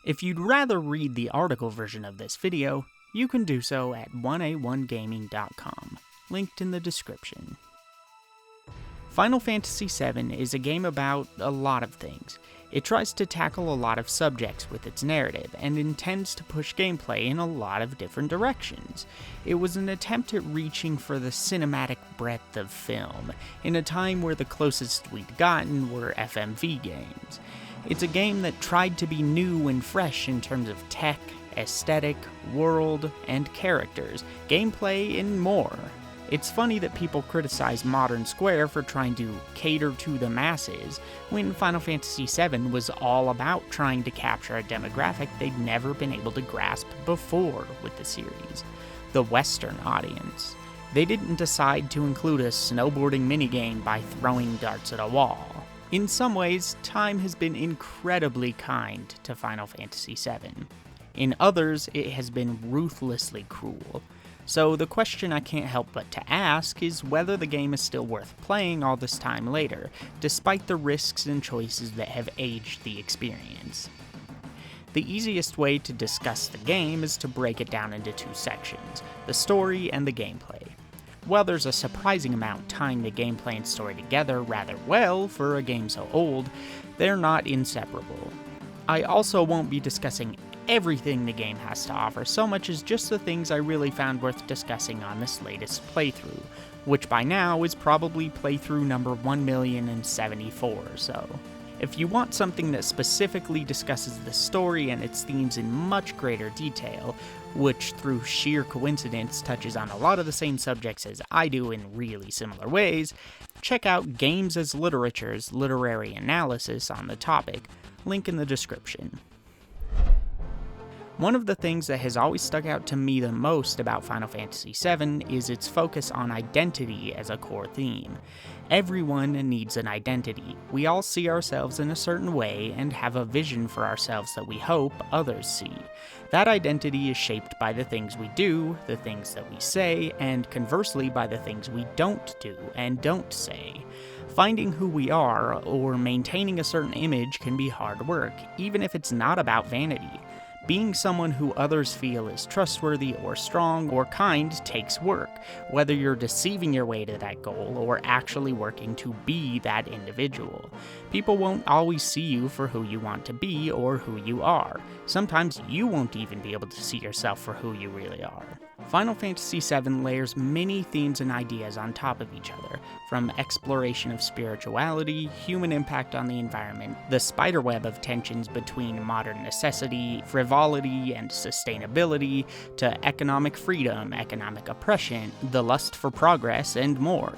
If you'd rather read the article version of this video, you can do so at 1a1gaming.com, linked in the description. Final Fantasy VII is a game about a lot of things. It tries to tackle a lot of subjects with its narrative, and intends to push gameplay in a lot of different directions. It was an attempt at reaching for the cinematic breadth of film, in a time where the closest we'd gotten were FMV games. It's a game that tried to be new and fresh in terms of tech, aesthetic, world, and characters, gameplay, and more. It's funny that people criticize Modern Square for trying to cater to the masses, when Final Fantasy VII was all about trying to capture a demographic they'd never been able to grasp before with the series: the Western audience. They didn't decide to include a snowboarding minigame by throwing darts at a wall. In some ways, time has been incredibly kind to Final Fantasy VII. In others, it has been ruthlessly cruel. So the question I can't help but to ask is whether the game is still worth playing all this time later, despite the risks and choices that have aged the experience. The easiest way to discuss the game is to break it down into two sections: the story and the gameplay. While there's a surprising amount tying the gameplay and story together rather well for a game so old, they're not inseparable. I also won't be discussing everything the game has to offer so much as just the things I really found worth discussing on this latest playthrough, which by now is probably playthrough number 1,074 or so. If you want something that specifically discusses the story and its themes in much greater detail, which through sheer coincidence touches on a lot of the same subjects as I do in really similar ways, check out Games as Literature's literary analysis on the topic, link in the description. One of the things that has always stuck out to me the most about Final Fantasy VII is its focus on identity as a core theme. Everyone needs an identity. We all see ourselves in a certain way and have a vision for ourselves that we hope others see. That identity is shaped by the things we do, the things that we say, and conversely by the things we don't do and don't say. Finding who we are, or maintaining a certain image, can be hard work, even if it's not about vanity. Being someone who others feel is trustworthy or strong or kind takes work, whether you're deceiving your way to that goal or actually working to be that individual. People won't always see you for who you want to be or who you are. Sometimes you won't even be able to see yourself for who you really are. Final Fantasy VII layers many themes and ideas on top of each other, from exploration of spirituality, human impact on the environment, the spiderweb of tensions between modern necessity, frivolity, and sustainability, to economic freedom, economic oppression, the lust for progress, and more.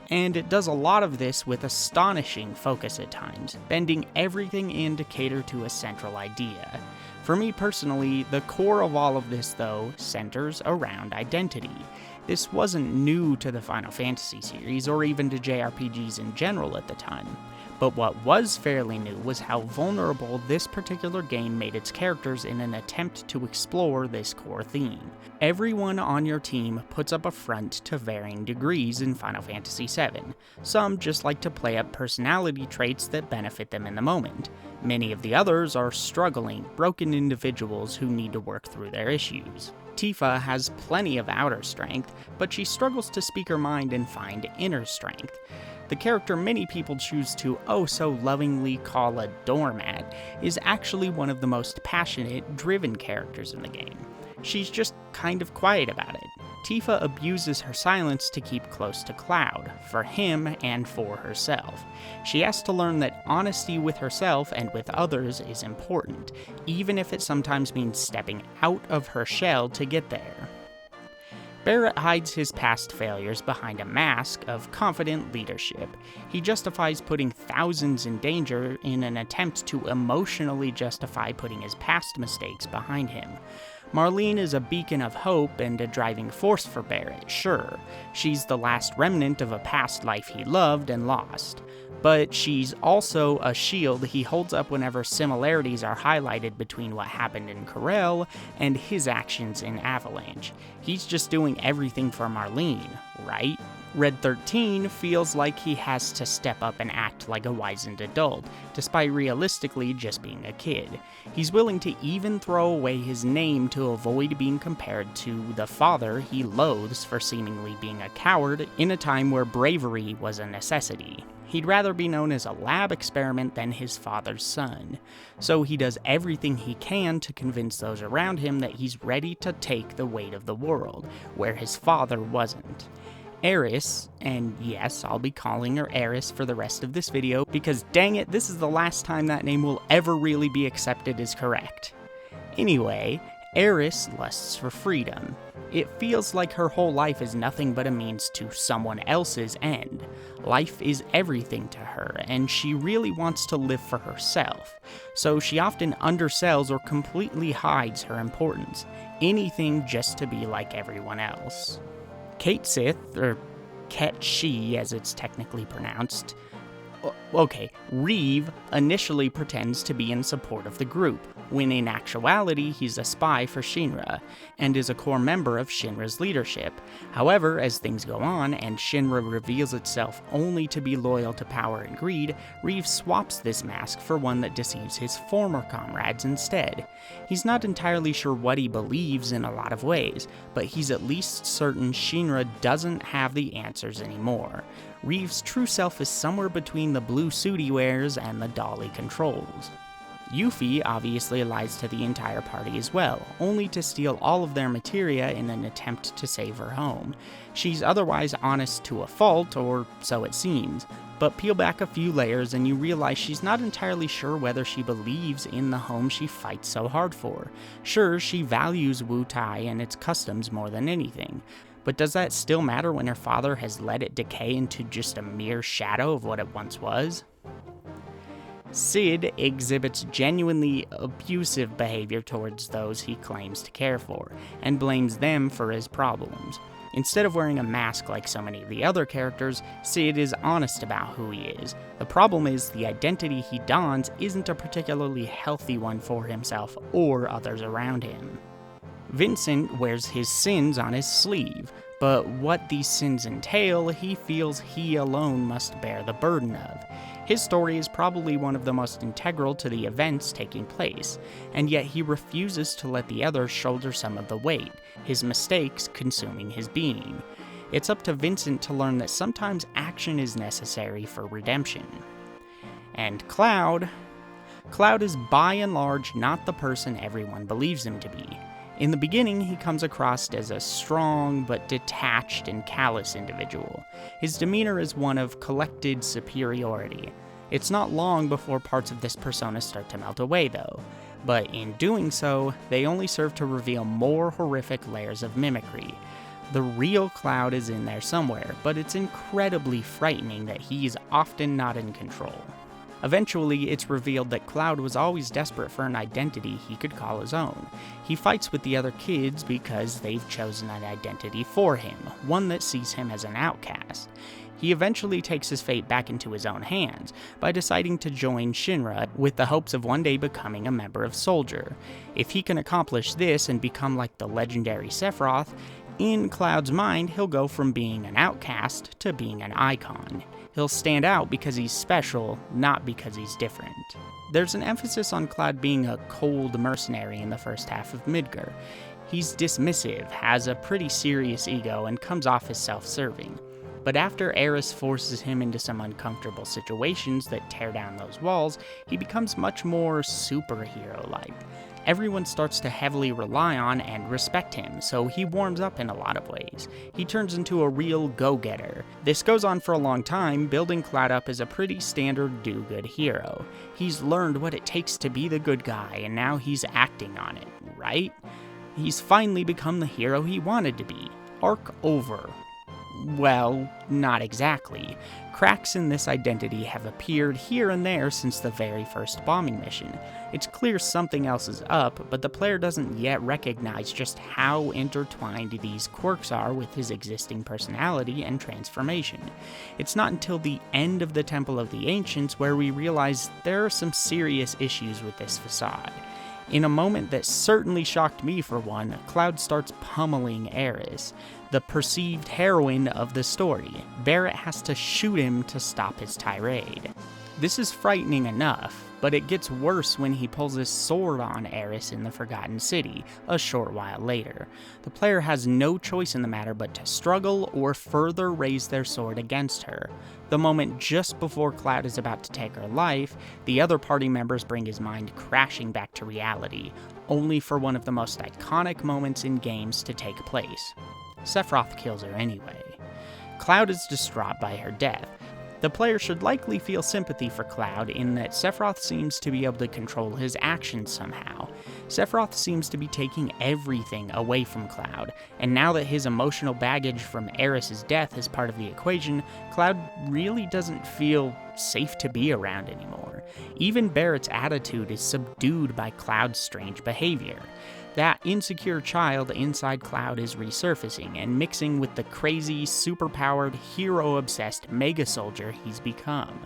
And it does a lot of this with astonishing focus at times, bending everything in to cater to a central idea. For me personally, the core of all of this, though, centers around identity. This wasn't new to the Final Fantasy series, or even to JRPGs in general at the time. But what was fairly new was how vulnerable this particular game made its characters in an attempt to explore this core theme. Everyone on your team puts up a front to varying degrees in Final Fantasy VII. Some just like to play up personality traits that benefit them in the moment. Many of the others are struggling, broken individuals who need to work through their issues. Tifa has plenty of outer strength, but she struggles to speak her mind and find inner strength. The character many people choose to oh so lovingly call a doormat is actually one of the most passionate, driven characters in the game. She's just kind of quiet about it. Tifa abuses her silence to keep close to Cloud, for him and for herself. She has to learn that honesty with herself and with others is important, even if it sometimes means stepping out of her shell to get there. Barrett hides his past failures behind a mask of confident leadership. He justifies putting thousands in danger in an attempt to emotionally justify putting his past mistakes behind him. Marlene is a beacon of hope and a driving force for Barrett, sure. She's the last remnant of a past life he loved and lost. But she's also a shield he holds up whenever similarities are highlighted between what happened in Corel and his actions in Avalanche. He's just doing everything for Marlene, right? Red 13 feels like he has to step up and act like a wizened adult, despite realistically just being a kid. He's willing to even throw away his name to avoid being compared to the father he loathes for seemingly being a coward in a time where bravery was a necessity. He'd rather be known as a lab experiment than his father's son, so he does everything he can to convince those around him that he's ready to take the weight of the world, where his father wasn't. Eris, and yes, I'll be calling her Eris for the rest of this video, because dang it, this is the last time that name will ever really be accepted as correct. Anyway, Eris lusts for freedom. It feels like her whole life is nothing but a means to someone else's end. Life is everything to her, and she really wants to live for herself, so she often undersells or completely hides her importance, anything just to be like everyone else. Kate Sith, or Ket-Shi as it's technically pronounced, Reeve initially pretends to be in support of the group, when in actuality he's a spy for Shinra, and is a core member of Shinra's leadership. However, as things go on, and Shinra reveals itself only to be loyal to power and greed, Reeve swaps this mask for one that deceives his former comrades instead. He's not entirely sure what he believes in a lot of ways, but he's at least certain Shinra doesn't have the answers anymore. Reeve's true self is somewhere between the blue suit he wears and the doll he controls. Yuffie obviously lies to the entire party as well, only to steal all of their materia in an attempt to save her home. She's otherwise honest to a fault, or so it seems, but peel back a few layers and you realize she's not entirely sure whether she believes in the home she fights so hard for. Sure, she values Wu Tai and its customs more than anything, but does that still matter when her father has let it decay into just a mere shadow of what it once was? Sid exhibits genuinely abusive behavior towards those he claims to care for, and blames them for his problems. Instead of wearing a mask like so many of the other characters, Sid is honest about who he is. The problem is the identity he dons isn't a particularly healthy one for himself or others around him. Vincent wears his sins on his sleeve, but what these sins entail, he feels he alone must bear the burden of. His story is probably one of the most integral to the events taking place, and yet he refuses to let the others shoulder some of the weight, his mistakes consuming his being. It's up to Vincent to learn that sometimes action is necessary for redemption. And Cloud is by and large not the person everyone believes him to be. In the beginning, he comes across as a strong but detached and callous individual. His demeanor is one of collected superiority. It's not long before parts of this persona start to melt away, though. But in doing so, they only serve to reveal more horrific layers of mimicry. The real Cloud is in there somewhere, but it's incredibly frightening that he's often not in control. Eventually, it's revealed that Cloud was always desperate for an identity he could call his own. He fights with the other kids because they've chosen an identity for him, one that sees him as an outcast. He eventually takes his fate back into his own hands by deciding to join Shinra with the hopes of one day becoming a member of Soldier. If he can accomplish this and become like the legendary Sephiroth, in Cloud's mind, he'll go from being an outcast to being an icon. He'll stand out because he's special, not because he's different. There's an emphasis on Cloud being a cold mercenary in the first half of Midgar. He's dismissive, has a pretty serious ego, and comes off as self-serving. But after Eris forces him into some uncomfortable situations that tear down those walls, he becomes much more superhero-like. Everyone starts to heavily rely on and respect him, so he warms up in a lot of ways. He turns into a real go-getter. This goes on for a long time, building Cloud up as a pretty standard do-good hero. He's learned what it takes to be the good guy, and now he's acting on it, right? He's finally become the hero he wanted to be. Arc over. Well, not exactly. Cracks in this identity have appeared here and there since the very first bombing mission. It's clear something else is up, but the player doesn't yet recognize just how intertwined these quirks are with his existing personality and transformation. It's not until the end of the Temple of the Ancients where we realize there are some serious issues with this facade. In a moment that certainly shocked me for one, Cloud starts pummeling Aeris, the perceived heroine of the story. Barrett has to shoot him to stop his tirade. This is frightening enough, but it gets worse when he pulls his sword on Aeris in the Forgotten City a short while later. The player has no choice in the matter but to struggle or further raise their sword against her. The moment just before Cloud is about to take her life, the other party members bring his mind crashing back to reality, only for one of the most iconic moments in games to take place. Sephiroth kills her anyway. Cloud is distraught by her death. The player should likely feel sympathy for Cloud in that Sephiroth seems to be able to control his actions somehow. Sephiroth seems to be taking everything away from Cloud, and now that his emotional baggage from Aeris' death is part of the equation, Cloud really doesn't feel safe to be around anymore. Even Barrett's attitude is subdued by Cloud's strange behavior. That insecure child inside Cloud is resurfacing and mixing with the crazy, superpowered, hero-obsessed mega-soldier he's become.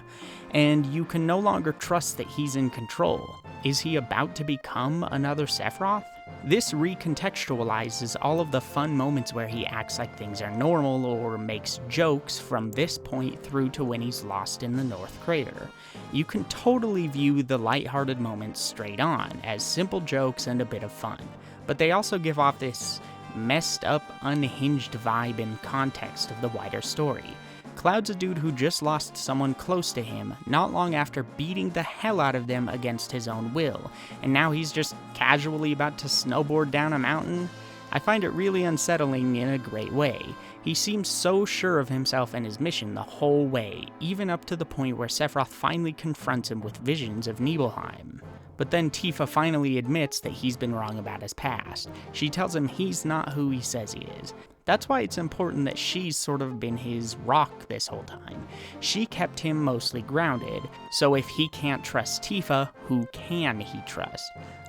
And you can no longer trust that he's in control. Is he about to become another Sephiroth? This recontextualizes all of the fun moments where he acts like things are normal or makes jokes from this point through to when he's lost in the North Crater. You can totally view the lighthearted moments straight on, as simple jokes and a bit of fun, but they also give off this messed up, unhinged vibe in context of the wider story. Cloud's a dude who just lost someone close to him not long after beating the hell out of them against his own will, and now he's just casually about to snowboard down a mountain. I find it really unsettling in a great way. He seems so sure of himself and his mission the whole way, even up to the point where Sephiroth finally confronts him with visions of Nibelheim. But then Tifa finally admits that he's been wrong about his past. She tells him he's not who he says he is. That's why it's important that she's sort of been his rock this whole time. She kept him mostly grounded, so if he can't trust Tifa, who can he trust?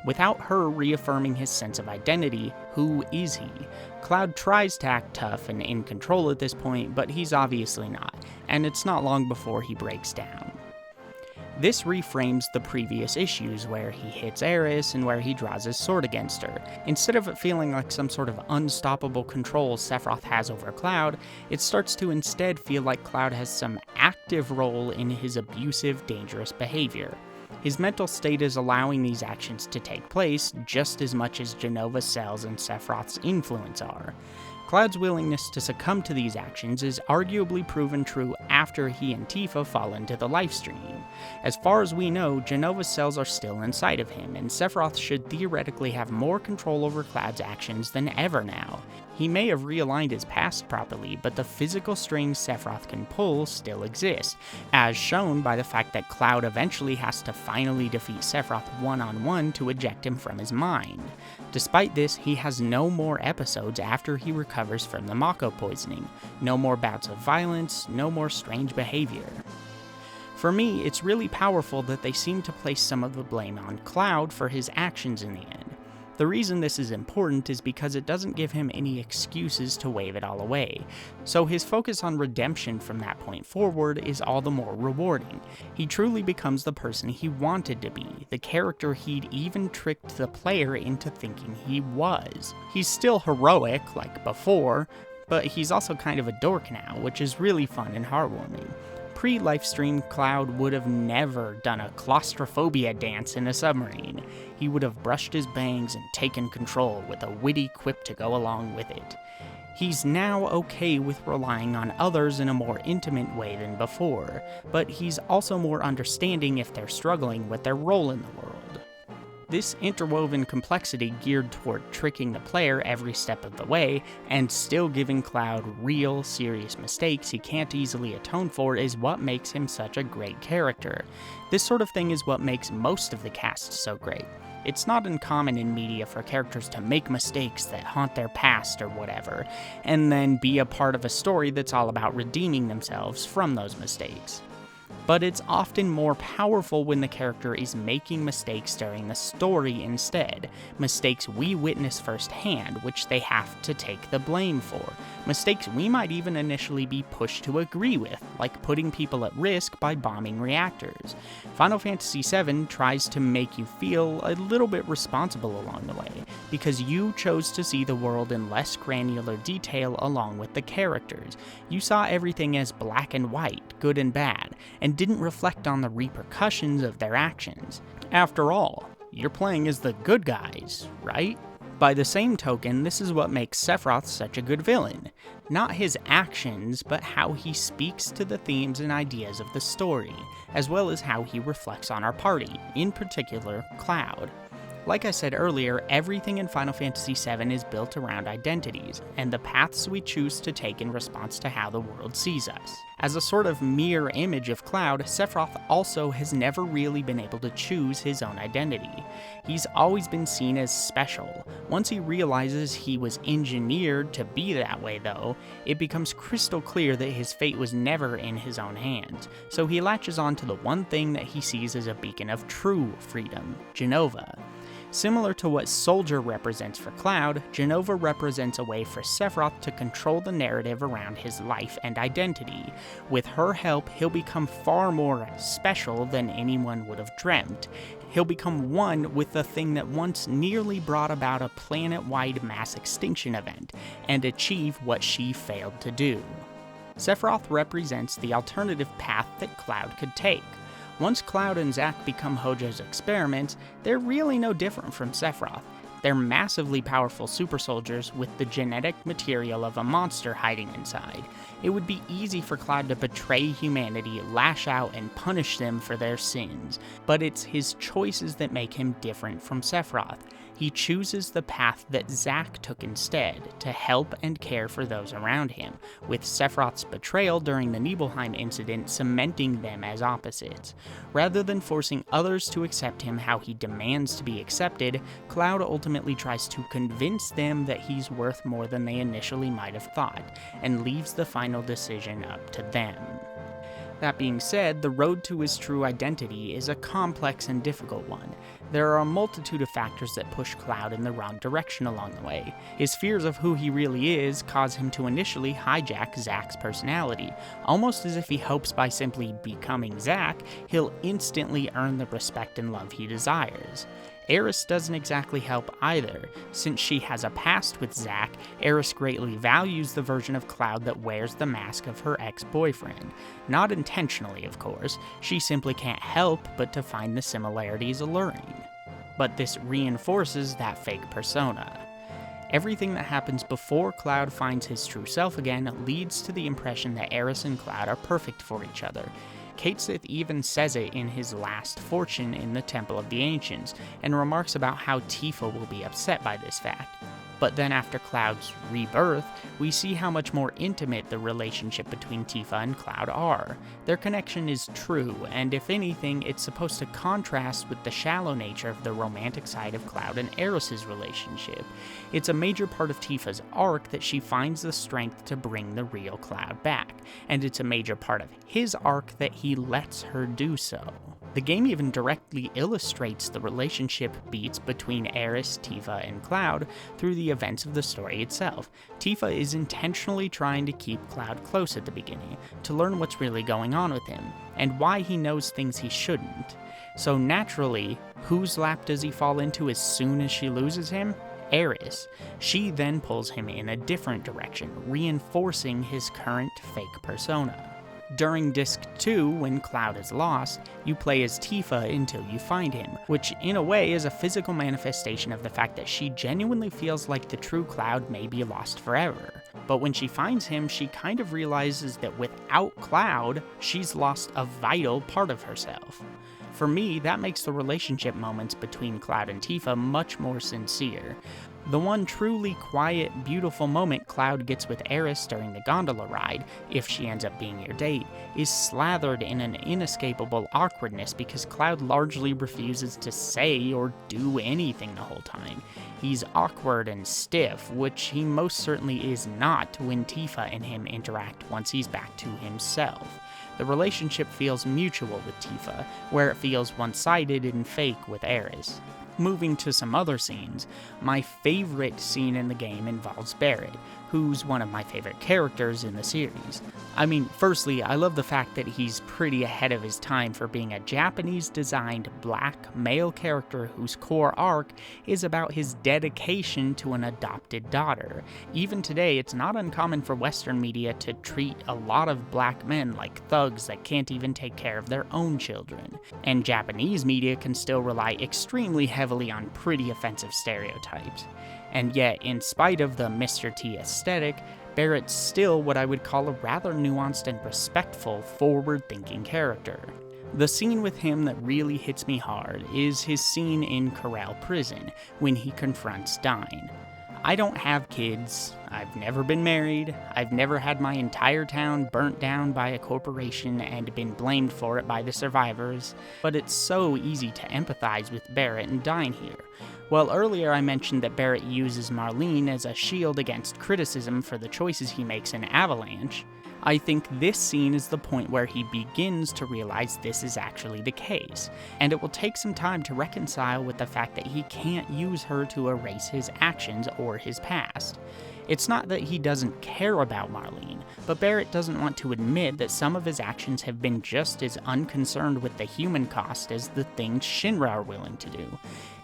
Without her reaffirming his sense of identity, who is he? Cloud tries to act tough and in control at this point, but he's obviously not, and it's not long before he breaks down. This reframes the previous issues where he hits Aeris and where he draws his sword against her. Instead of it feeling like some sort of unstoppable control Sephiroth has over Cloud, it starts to instead feel like Cloud has some active role in his abusive, dangerous behavior. His mental state is allowing these actions to take place just as much as Jenova's cells and Sephiroth's influence are. Cloud's willingness to succumb to these actions is arguably proven true after he and Tifa fall into the lifestream. As far as we know, Jenova's cells are still inside of him, and Sephiroth should theoretically have more control over Cloud's actions than ever now. He may have realigned his past properly, but the physical strings Sephiroth can pull still exist, as shown by the fact that Cloud eventually has to finally defeat Sephiroth one-on-one to eject him from his mind. Despite this, he has no more episodes after he recovers from the Mako poisoning, no more bouts of violence, no more strange behavior. For me, it's really powerful that they seem to place some of the blame on Cloud for his actions in the end. The reason this is important is because it doesn't give him any excuses to wave it all away, so his focus on redemption from that point forward is all the more rewarding. He truly becomes the person he wanted to be, the character he'd even tricked the player into thinking he was. He's still heroic, like before, but he's also kind of a dork now, which is really fun and heartwarming. Pre-Lifestream, Cloud would have never done a claustrophobia dance in a submarine. He would have brushed his bangs and taken control with a witty quip to go along with it. He's now okay with relying on others in a more intimate way than before, but he's also more understanding if they're struggling with their role in the world. This interwoven complexity geared toward tricking the player every step of the way, and still giving Cloud real, serious mistakes he can't easily atone for is what makes him such a great character. This sort of thing is what makes most of the cast so great. It's not uncommon in media for characters to make mistakes that haunt their past or whatever, and then be a part of a story that's all about redeeming themselves from those mistakes. but it's often more powerful when the character is making mistakes during the story instead. Mistakes we witness firsthand, which they have to take the blame for. Mistakes we might even initially be pushed to agree with, like putting people at risk by bombing reactors. Final Fantasy VII tries to make you feel a little bit responsible along the way, because you chose to see the world in less granular detail along with the characters. You saw everything as black and white, good and bad, and didn't reflect on the repercussions of their actions. After all, you're playing as the good guys, right? By the same token, this is what makes Sephiroth such a good villain. Not his actions, but how he speaks to the themes and ideas of the story, as well as how he reflects on our party, in particular, Cloud. Like I said earlier, everything in Final Fantasy VII is built around identities, and the paths we choose to take in response to how the world sees us. As a sort of mirror image of Cloud, Sephiroth also has never really been able to choose his own identity. He's always been seen as special. Once he realizes he was engineered to be that way though, it becomes crystal clear that his fate was never in his own hands, so he latches on to the one thing that he sees as a beacon of true freedom, Jenova. Similar to what Soldier represents for Cloud, Jenova represents a way for Sephiroth to control the narrative around his life and identity. With her help, he'll become far more special than anyone would have dreamt. He'll become one with the thing that once nearly brought about a planet-wide mass extinction event, and achieve what she failed to do. Sephiroth represents the alternative path that Cloud could take. Once Cloud and Zack become Hojo's experiments, they're really no different from Sephiroth. They're massively powerful super soldiers with the genetic material of a monster hiding inside. It would be easy for Cloud to betray humanity, lash out, and punish them for their sins, but it's his choices that make him different from Sephiroth. He chooses the path that Zack took instead, to help and care for those around him, with Sephiroth's betrayal during the Nibelheim incident cementing them as opposites. Rather than forcing others to accept him how he demands to be accepted, Cloud ultimately tries to convince them that he's worth more than they initially might have thought, and leaves the final decision up to them. That being said, the road to his true identity is a complex and difficult one. There are a multitude of factors that push Cloud in the wrong direction along the way. His fears of who he really is cause him to initially hijack Zack's personality, almost as if he hopes by simply becoming Zack, he'll instantly earn the respect and love he desires. Aeris doesn't exactly help either. Since she has a past with Zack, Aeris greatly values the version of Cloud that wears the mask of her ex-boyfriend. Not intentionally, of course, she simply can't help but to find the similarities alluring. But this reinforces that fake persona. Everything that happens before Cloud finds his true self again leads to the impression that Aeris and Cloud are perfect for each other. Cait Sith even says it in his last fortune in the Temple of the Ancients, and remarks about how Tifa will be upset by this fact. But then after Cloud's rebirth, we see how much more intimate the relationship between Tifa and Cloud are. Their connection is true, and if anything, it's supposed to contrast with the shallow nature of the romantic side of Cloud and Aeris' relationship. It's a major part of Tifa's arc that she finds the strength to bring the real Cloud back, and it's a major part of his arc that he lets her do so. The game even directly illustrates the relationship beats between Aeris, Tifa, and Cloud through the events of the story itself. Tifa is intentionally trying to keep Cloud close at the beginning, to learn what's really going on with him, and why he knows things he shouldn't. So naturally, whose lap does he fall into as soon as she loses him? Aeris. She then pulls him in a different direction, reinforcing his current fake persona. During Disc 2, when Cloud is lost, you play as Tifa until you find him, which in a way is a physical manifestation of the fact that she genuinely feels like the true Cloud may be lost forever. But when she finds him, she kind of realizes that without Cloud, she's lost a vital part of herself. For me, that makes the relationship moments between Cloud and Tifa much more sincere. The one truly quiet, beautiful moment Cloud gets with Aeris during the gondola ride, if she ends up being your date, is slathered in an inescapable awkwardness because Cloud largely refuses to say or do anything the whole time. He's awkward and stiff, which he most certainly is not when Tifa and him interact once he's back to himself. The relationship feels mutual with Tifa, where it feels one-sided and fake with Aeris. Moving to some other scenes, my favorite scene in the game involves Barret, who's one of my favorite characters in the series. I mean, firstly, I love the fact that he's pretty ahead of his time for being a Japanese-designed black male character whose core arc is about his dedication to an adopted daughter. Even today, it's not uncommon for Western media to treat a lot of black men like thugs that can't even take care of their own children. And Japanese media can still rely extremely heavily on pretty offensive stereotypes. And yet, in spite of the Mr. T aesthetic, Barret's still what I would call a rather nuanced and respectful, forward-thinking character. The scene with him that really hits me hard is his scene in Corral Prison, when he confronts Dyne. I don't have kids, I've never been married, I've never had my entire town burnt down by a corporation and been blamed for it by the survivors, but it's so easy to empathize with Barret and Dyne here. Well, earlier I mentioned that Barret uses Marlene as a shield against criticism for the choices he makes in Avalanche. I think this scene is the point where he begins to realize this is actually the case, and it will take some time to reconcile with the fact that he can't use her to erase his actions or his past. It's not that he doesn't care about Marlene, but Barret doesn't want to admit that some of his actions have been just as unconcerned with the human cost as the things Shinra are willing to do.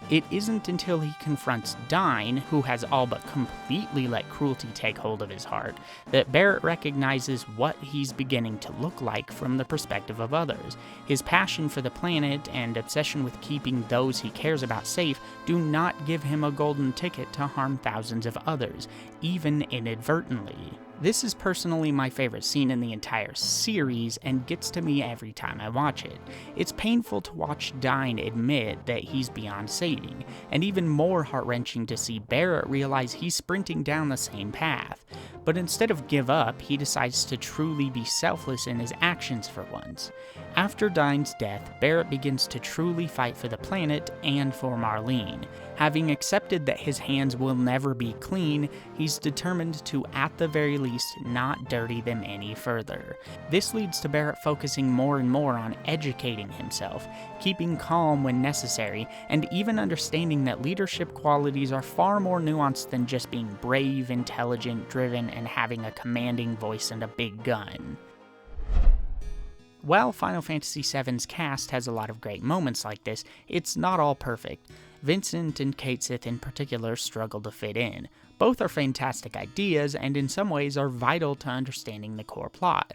It isn't until he confronts Dyne, who has all but completely let cruelty take hold of his heart, that Barret recognizes what he's beginning to look like from the perspective of others. His passion for the planet and obsession with keeping those he cares about safe do not give him a golden ticket to harm thousands of others, even inadvertently. This is personally my favorite scene in the entire series and gets to me every time I watch it. It's painful to watch Dyne admit that he's beyond saving, and even more heart-wrenching to see Barret realize he's sprinting down the same path. But instead of give up, he decides to truly be selfless in his actions for once. After Dyne's death, Barret begins to truly fight for the planet and for Marlene. Having accepted that his hands will never be clean, he's determined to, at the very least, not dirty them any further. This leads to Barret focusing more and more on educating himself, keeping calm when necessary, and even understanding that leadership qualities are far more nuanced than just being brave, intelligent, driven, and having a commanding voice and a big gun. While Final Fantasy VII's cast has a lot of great moments like this, it's not all perfect. Vincent and Cait Sith in particular struggle to fit in. Both are fantastic ideas and in some ways are vital to understanding the core plot.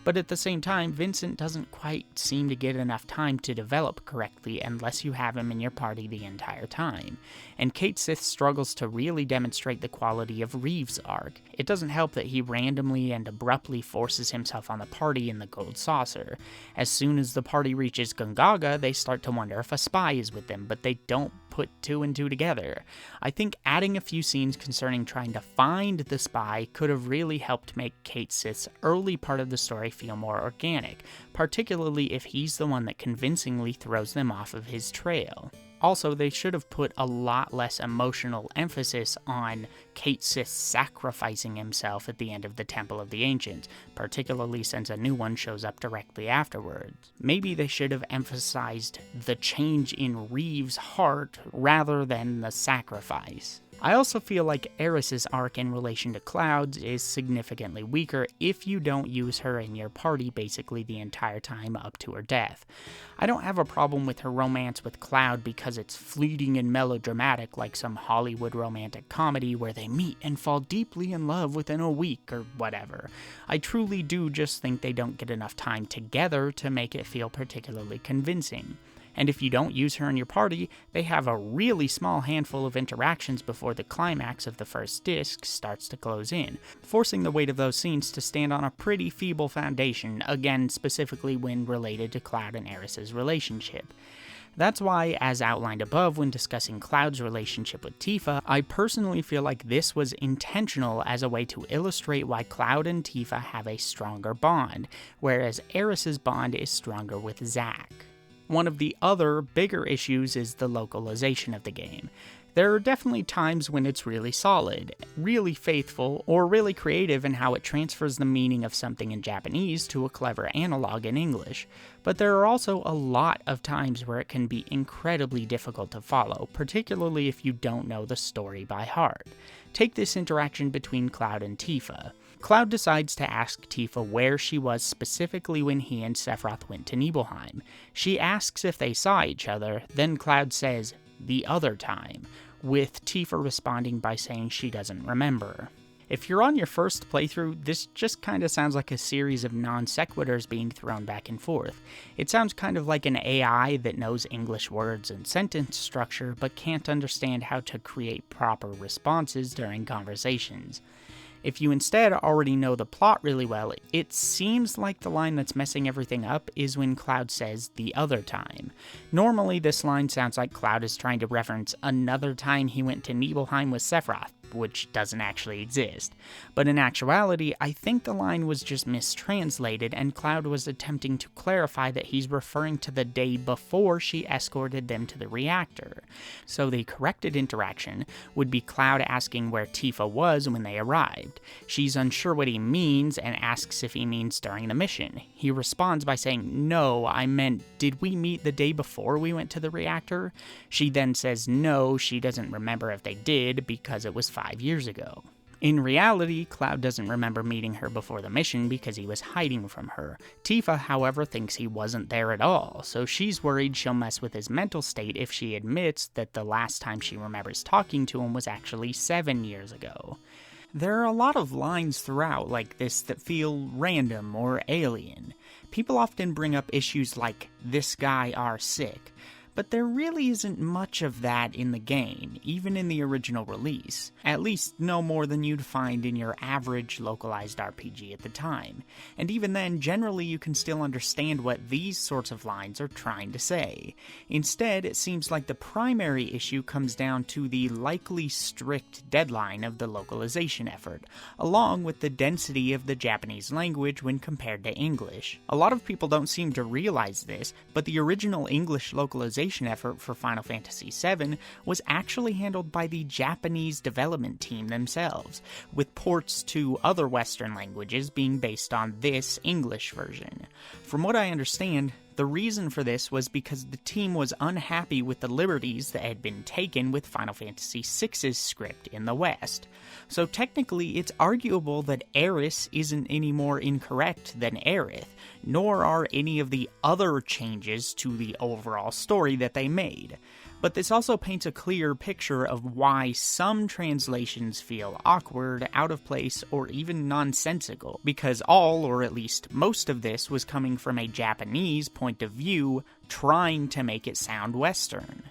But at the same time, Vincent doesn't quite seem to get enough time to develop correctly unless you have him in your party the entire time. And Cait Sith struggles to really demonstrate the quality of Reeve's arc. It doesn't help that he randomly and abruptly forces himself on the party in the Gold Saucer. As soon as the party reaches Gongaga, they start to wonder if a spy is with them, but they don't put two and two together. I think adding a few scenes concerning trying to find the spy could have really helped make Cait Sith's early part of the story feel more organic, particularly if he's the one that convincingly throws them off of his trail. Also, they should have put a lot less emotional emphasis on Cait Sith sacrificing himself at the end of the Temple of the Ancients, particularly since a new one shows up directly afterwards. Maybe they should have emphasized the change in Reeve's heart rather than the sacrifice. I also feel like Aeris's arc in relation to Cloud's is significantly weaker if you don't use her in your party basically the entire time up to her death. I don't have a problem with her romance with Cloud because it's fleeting and melodramatic like some Hollywood romantic comedy where they meet and fall deeply in love within a week or whatever. I truly do just think they don't get enough time together to make it feel particularly convincing. And if you don't use her in your party, they have a really small handful of interactions before the climax of the first disc starts to close in, forcing the weight of those scenes to stand on a pretty feeble foundation, again specifically when related to Cloud and Aeris's relationship. That's why, as outlined above when discussing Cloud's relationship with Tifa, I personally feel like this was intentional as a way to illustrate why Cloud and Tifa have a stronger bond, whereas Aeris's bond is stronger with Zack. One of the other, bigger issues is the localization of the game. There are definitely times when it's really solid, really faithful, or really creative in how it transfers the meaning of something in Japanese to a clever analog in English, but there are also a lot of times where it can be incredibly difficult to follow, particularly if you don't know the story by heart. Take this interaction between Cloud and Tifa. Cloud decides to ask Tifa where she was specifically when he and Sephiroth went to Nibelheim. She asks if they saw each other, then Cloud says, "the other time," with Tifa responding by saying she doesn't remember. If you're on your first playthrough, this just kinda sounds like a series of non-sequiturs being thrown back and forth. It sounds kind of like an AI that knows English words and sentence structure, but can't understand how to create proper responses during conversations. If you instead already know the plot really well, it seems like the line that's messing everything up is when Cloud says, "the other time." Normally, this line sounds like Cloud is trying to reference another time he went to Nibelheim with Sephiroth, which doesn't actually exist. But in actuality, I think the line was just mistranslated, and Cloud was attempting to clarify that he's referring to the day before she escorted them to the reactor. So the corrected interaction would be Cloud asking where Tifa was when they arrived. She's unsure what he means and asks if he means during the mission. He responds by saying, "No, I meant, did we meet the day before we went to the reactor?" She then says no, she doesn't remember if they did because it was 5 years ago. In reality, Cloud doesn't remember meeting her before the mission because he was hiding from her. Tifa, however, thinks he wasn't there at all, so she's worried she'll mess with his mental state if she admits that the last time she remembers talking to him was actually 7 years ago. There are a lot of lines throughout like this that feel random or alien. People often bring up issues like, "this guy are sick," but there really isn't much of that in the game, even in the original release. At least no more than you'd find in your average localized RPG at the time. And even then, generally you can still understand what these sorts of lines are trying to say. Instead, it seems like the primary issue comes down to the likely strict deadline of the localization effort, along with the density of the Japanese language when compared to English. A lot of people don't seem to realize this, but the original English localization effort for Final Fantasy VII was actually handled by the Japanese development team themselves, with ports to other Western languages being based on this English version. From what I understand, the reason for this was because the team was unhappy with the liberties that had been taken with Final Fantasy VI's script in the West. So technically, it's arguable that Aeris isn't any more incorrect than Aerith, nor are any of the other changes to the overall story that they made. But this also paints a clear picture of why some translations feel awkward, out of place, or even nonsensical, because all, or at least most of this, was coming from a Japanese point of view, trying to make it sound Western.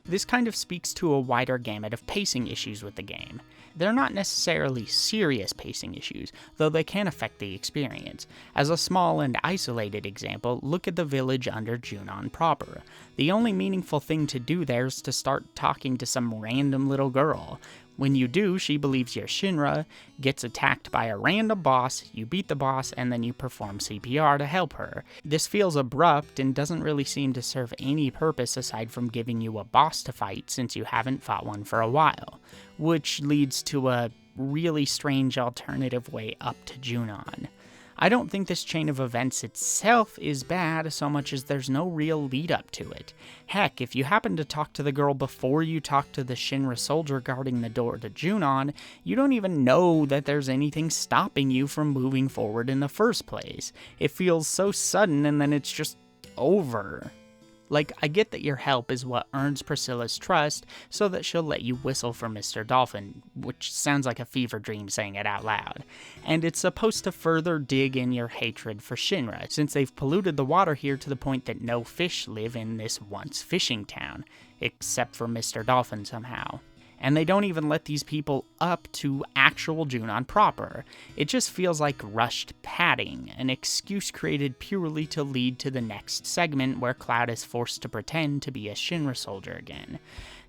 This kind of speaks to a wider gamut of pacing issues with the game. They're not necessarily serious pacing issues, though they can affect the experience. As a small and isolated example, look at the village under Junon proper. The only meaningful thing to do there is to start talking to some random little girl. When you do, she believes you're Shinra, gets attacked by a random boss, you beat the boss, and then you perform CPR to help her. This feels abrupt and doesn't really seem to serve any purpose aside from giving you a boss to fight since you haven't fought one for a while, which leads to a really strange alternative way up to Junon. I don't think this chain of events itself is bad so much as there's no real lead up to it. Heck, if you happen to talk to the girl before you talk to the Shinra soldier guarding the door to Junon, you don't even know that there's anything stopping you from moving forward in the first place. It feels so sudden and then it's just over. Like, I get that your help is what earns Priscilla's trust so that she'll let you whistle for Mr. Dolphin, which sounds like a fever dream saying it out loud. And it's supposed to further dig in your hatred for Shinra, since they've polluted the water here to the point that no fish live in this once fishing town, except for Mr. Dolphin somehow. and they don't even let these people up to actual Junon proper. It just feels like rushed padding, an excuse created purely to lead to the next segment where Cloud is forced to pretend to be a Shinra soldier again.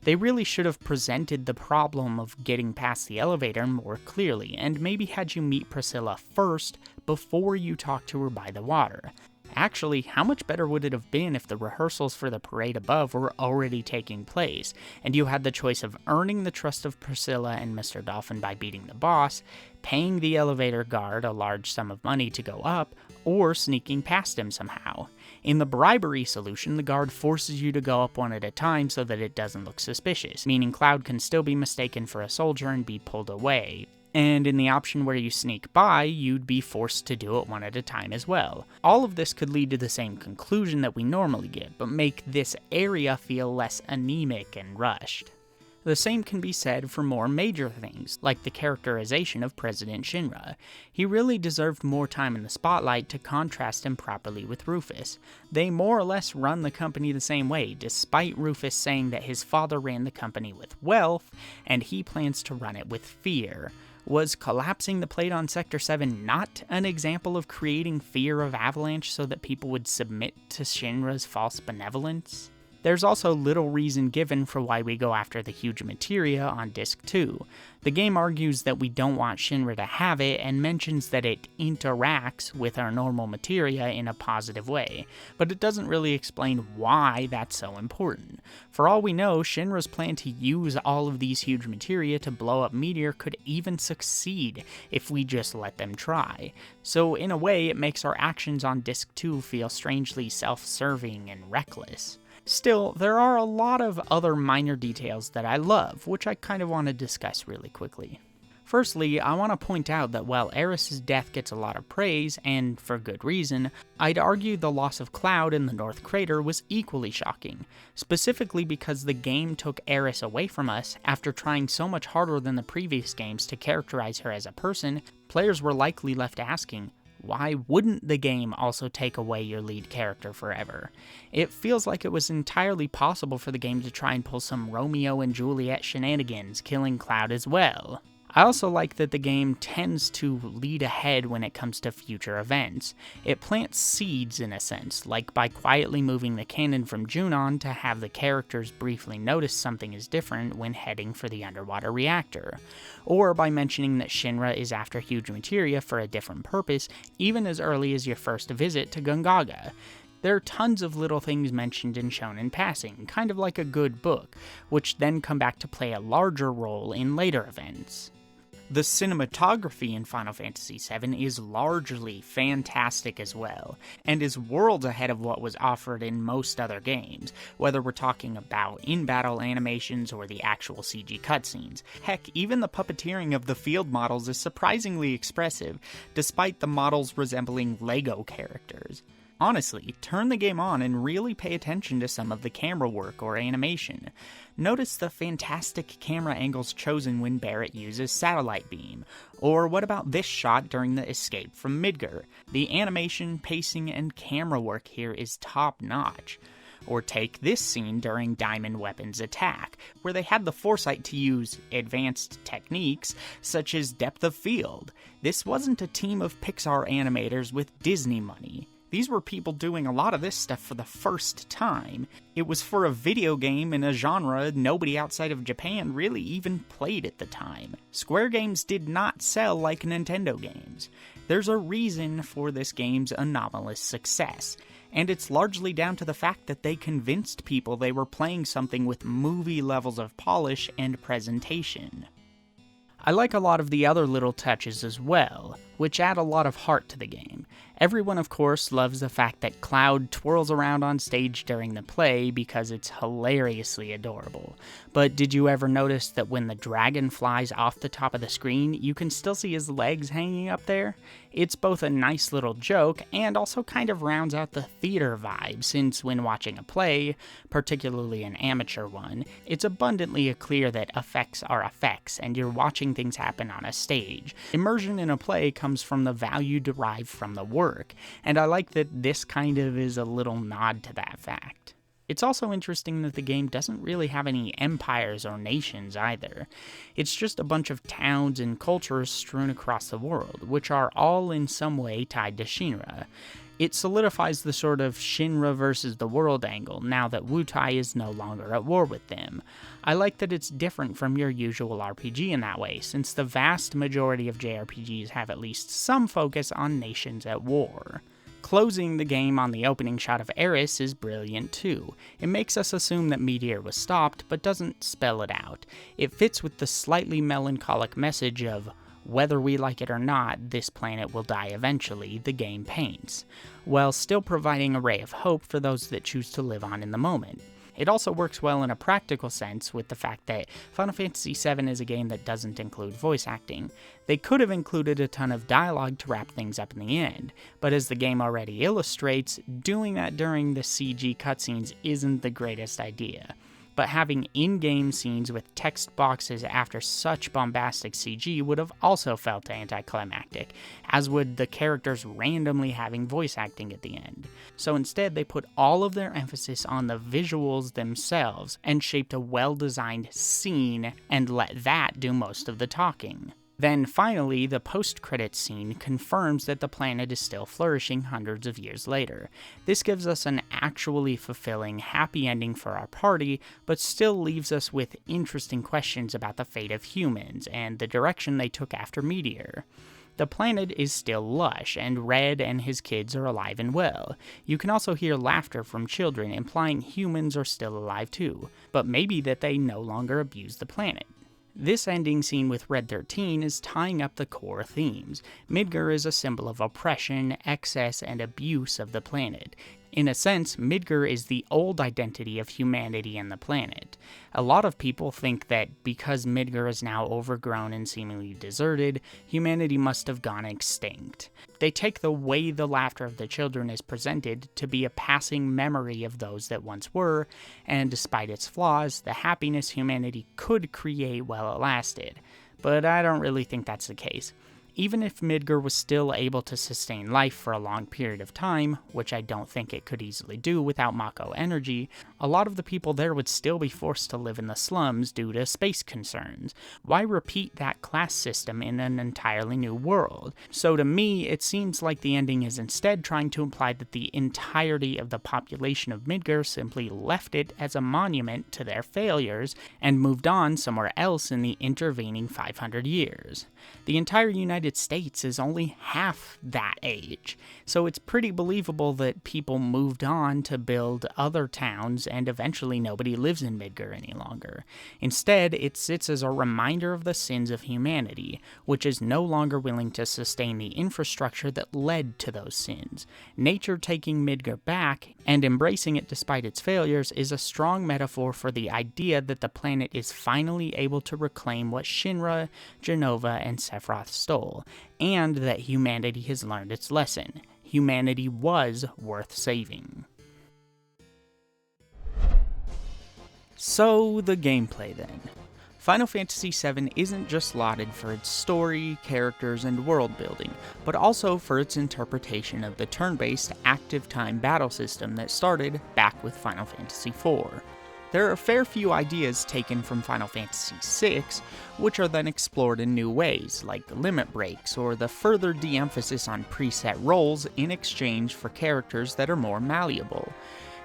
They really should have presented the problem of getting past the elevator more clearly, and maybe had you meet Priscilla first before you talk to her by the water. Actually, how much better would it have been if the rehearsals for the parade above were already taking place, and you had the choice of earning the trust of Priscilla and Mr. Dolphin by beating the boss, paying the elevator guard a large sum of money to go up, or sneaking past him somehow. In the bribery solution, the guard forces you to go up one at a time so that it doesn't look suspicious, meaning Cloud can still be mistaken for a soldier and be pulled away. And in the option where you sneak by, you'd be forced to do it one at a time as well. All of this could lead to the same conclusion that we normally get, but make this area feel less anemic and rushed. The same can be said for more major things, like the characterization of President Shinra. He really deserved more time in the spotlight to contrast him properly with Rufus. They more or less run the company the same way, despite Rufus saying that his father ran the company with wealth, and he plans to run it with fear. Was collapsing the plate on Sector 7 not an example of creating fear of Avalanche so that people would submit to Shinra's false benevolence? There's also little reason given for why we go after the huge materia on Disc 2. The game argues that we don't want Shinra to have it and mentions that it interacts with our normal materia in a positive way, but it doesn't really explain why that's so important. For all we know, Shinra's plan to use all of these huge materia to blow up Meteor could even succeed if we just let them try. So in a way, it makes our actions on Disc 2 feel strangely self-serving and reckless. Still, there are a lot of other minor details that I love, which I kind of want to discuss really quickly. Firstly, I want to point out that while Aeris' death gets a lot of praise, and for good reason, I'd argue the loss of Cloud in the North Crater was equally shocking, specifically because the game took Aeris away from us after trying so much harder than the previous games to characterize her as a person. Players were likely left asking, why wouldn't the game also take away your lead character forever? It feels like it was entirely possible for the game to try and pull some Romeo and Juliet shenanigans, killing Cloud as well. I also like that the game tends to lead ahead when it comes to future events. It plants seeds in a sense, like by quietly moving the canon from Junon to have the characters briefly notice something is different when heading for the underwater reactor, or by mentioning that Shinra is after huge materia for a different purpose, even as early as your first visit to Gungaga. There are tons of little things mentioned and shown in passing, kind of like a good book, which then come back to play a larger role in later events. The cinematography in Final Fantasy VII is largely fantastic as well, and is worlds ahead of what was offered in most other games, whether we're talking about in-battle animations or the actual CG cutscenes. Heck, even the puppeteering of the field models is surprisingly expressive, despite the models resembling Lego characters. Honestly, turn the game on and really pay attention to some of the camera work or animation. Notice the fantastic camera angles chosen when Barrett uses satellite beam. Or what about this shot during the escape from Midgar? The animation, pacing, and camera work here is top-notch. Or take this scene during Diamond Weapon's attack, where they had the foresight to use advanced techniques such as depth of field. This wasn't a team of Pixar animators with Disney money. These were people doing a lot of this stuff for the first time. It was for a video game in a genre nobody outside of Japan really even played at the time. Square games did not sell like Nintendo games. There's a reason for this game's anomalous success, and it's largely down to the fact that they convinced people they were playing something with movie levels of polish and presentation. I like a lot of the other little touches as well, which add a lot of heart to the game. Everyone, of course, loves the fact that Cloud twirls around on stage during the play because it's hilariously adorable. But did you ever notice that when the dragon flies off the top of the screen, you can still see his legs hanging up there? It's both a nice little joke and also kind of rounds out the theater vibe, since when watching a play, particularly an amateur one, it's abundantly clear that effects are effects and you're watching things happen on a stage. Immersion in a play comes from the value derived from the work, and I like that this kind of is a little nod to that fact. It's also interesting that the game doesn't really have any empires or nations either. It's just a bunch of towns and cultures strewn across the world, which are all in some way tied to Shinra. It solidifies the sort of Shinra versus the world angle now that Wutai is no longer at war with them. I like that it's different from your usual RPG in that way, since the vast majority of JRPGs have at least some focus on nations at war. Closing the game on the opening shot of Eris is brilliant too. It makes us assume that Meteor was stopped, but doesn't spell it out. It fits with the slightly melancholic message of, whether we like it or not, this planet will die eventually, the game paints, while still providing a ray of hope for those that choose to live on in the moment. It also works well in a practical sense with the fact that Final Fantasy VII is a game that doesn't include voice acting. They could have included a ton of dialogue to wrap things up in the end, but as the game already illustrates, doing that during the CG cutscenes isn't the greatest idea. But having in-game scenes with text boxes after such bombastic CG would have also felt anticlimactic, as would the characters randomly having voice acting at the end. So instead, they put all of their emphasis on the visuals themselves and shaped a well-designed scene and let that do most of the talking. Then finally, the post-credits scene confirms that the planet is still flourishing hundreds of years later. This gives us an actually fulfilling, happy ending for our party, but still leaves us with interesting questions about the fate of humans and the direction they took after Meteor. The planet is still lush, and Red and his kids are alive and well. You can also hear laughter from children, implying humans are still alive too, but maybe that they no longer abuse the planet. This ending scene with Red 13 is tying up the core themes. Midgar is a symbol of oppression, excess, and abuse of the planet. In a sense, Midgar is the old identity of humanity and the planet. A lot of people think that because Midgar is now overgrown and seemingly deserted, humanity must have gone extinct. They take the way the laughter of the children is presented to be a passing memory of those that once were, and despite its flaws, the happiness humanity could create while it lasted. But I don't really think that's the case. Even if Midgar was still able to sustain life for a long period of time, which I don't think it could easily do without Mako energy, a lot of the people there would still be forced to live in the slums due to space concerns. Why repeat that class system in an entirely new world? So to me, it seems like the ending is instead trying to imply that the entirety of the population of Midgar simply left it as a monument to their failures and moved on somewhere else in the intervening 500 years. The entire United States is only half that age, so it's pretty believable that people moved on to build other towns and eventually nobody lives in Midgar any longer. Instead, it sits as a reminder of the sins of humanity, which is no longer willing to sustain the infrastructure that led to those sins. Nature taking Midgar back and embracing it despite its failures is a strong metaphor for the idea that the planet is finally able to reclaim what Shinra, Genova, and Sephiroth stole, and that humanity has learned its lesson. Humanity was worth saving. So, the gameplay then. Final Fantasy VII isn't just lauded for its story, characters, and world building, but also for its interpretation of the turn-based active-time battle system that started back with Final Fantasy IV. There are a fair few ideas taken from Final Fantasy VI, which are then explored in new ways, like limit breaks or the further de-emphasis on preset roles in exchange for characters that are more malleable.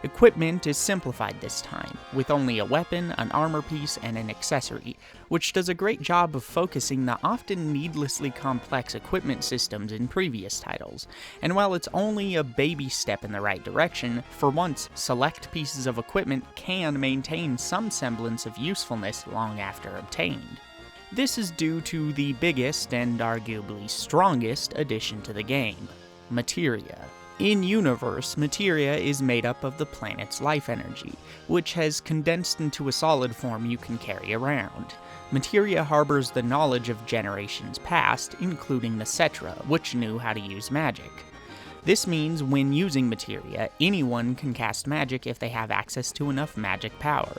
Equipment is simplified this time, with only a weapon, an armor piece, and an accessory, which does a great job of focusing the often needlessly complex equipment systems in previous titles. And while it's only a baby step in the right direction, for once, select pieces of equipment can maintain some semblance of usefulness long after obtained. This is due to the biggest and arguably strongest addition to the game, Materia. In-universe, materia is made up of the planet's life energy, which has condensed into a solid form you can carry around. Materia harbors the knowledge of generations past, including the Cetra, which knew how to use magic. This means when using materia, anyone can cast magic if they have access to enough magic power.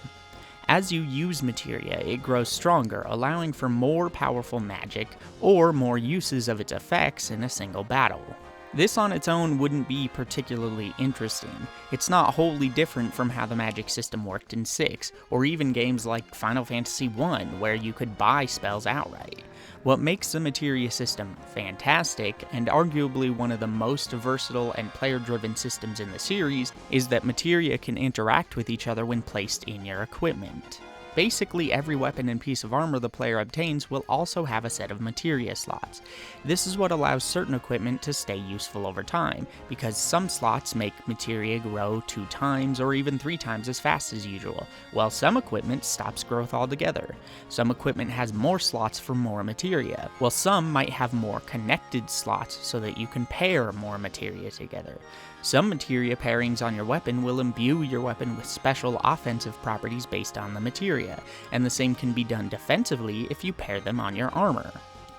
As you use materia, it grows stronger, allowing for more powerful magic, or more uses of its effects in a single battle. This on its own wouldn't be particularly interesting. It's not wholly different from how the magic system worked in 6, or even games like Final Fantasy I, where you could buy spells outright. What makes the Materia system fantastic, and arguably one of the most versatile and player-driven systems in the series, is that materia can interact with each other when placed in your equipment. Basically, every weapon and piece of armor the player obtains will also have a set of materia slots. This is what allows certain equipment to stay useful over time, because some slots make materia grow 2 times or even 3 times as fast as usual, while some equipment stops growth altogether. Some equipment has more slots for more materia, while some might have more connected slots so that you can pair more materia together. Some materia pairings on your weapon will imbue your weapon with special offensive properties based on the materia, and the same can be done defensively if you pair them on your armor.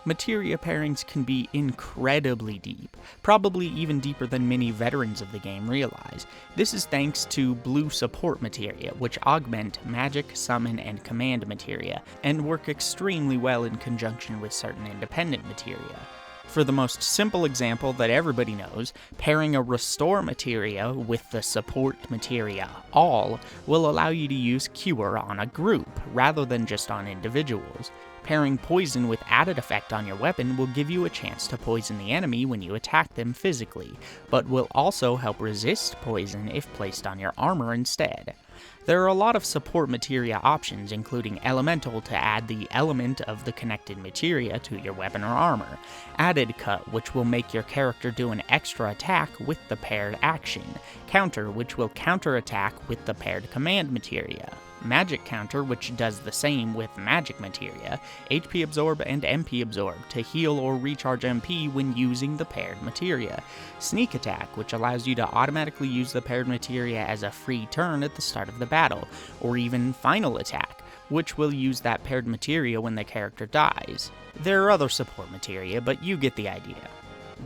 Materia pairings can be incredibly deep, probably even deeper than many veterans of the game realize. This is thanks to blue support materia, which augment magic, summon, and command materia, and work extremely well in conjunction with certain independent materia. For the most simple example that everybody knows, pairing a restore materia with the support materia all will allow you to use cure on a group rather than just on individuals. Pairing poison with added effect on your weapon will give you a chance to poison the enemy when you attack them physically, but will also help resist poison if placed on your armor instead. There are a lot of support materia options, including elemental to add the element of the connected materia to your weapon or armor, added cut, which will make your character do an extra attack with the paired action, counter, which will counter attack with the paired command materia, magic counter, which does the same with magic materia, HP absorb and MP absorb to heal or recharge MP when using the paired materia, sneak attack, which allows you to automatically use the paired materia as a free turn at the start of the battle, or even final attack, which will use that paired materia when the character dies. There are other support materia, but you get the idea.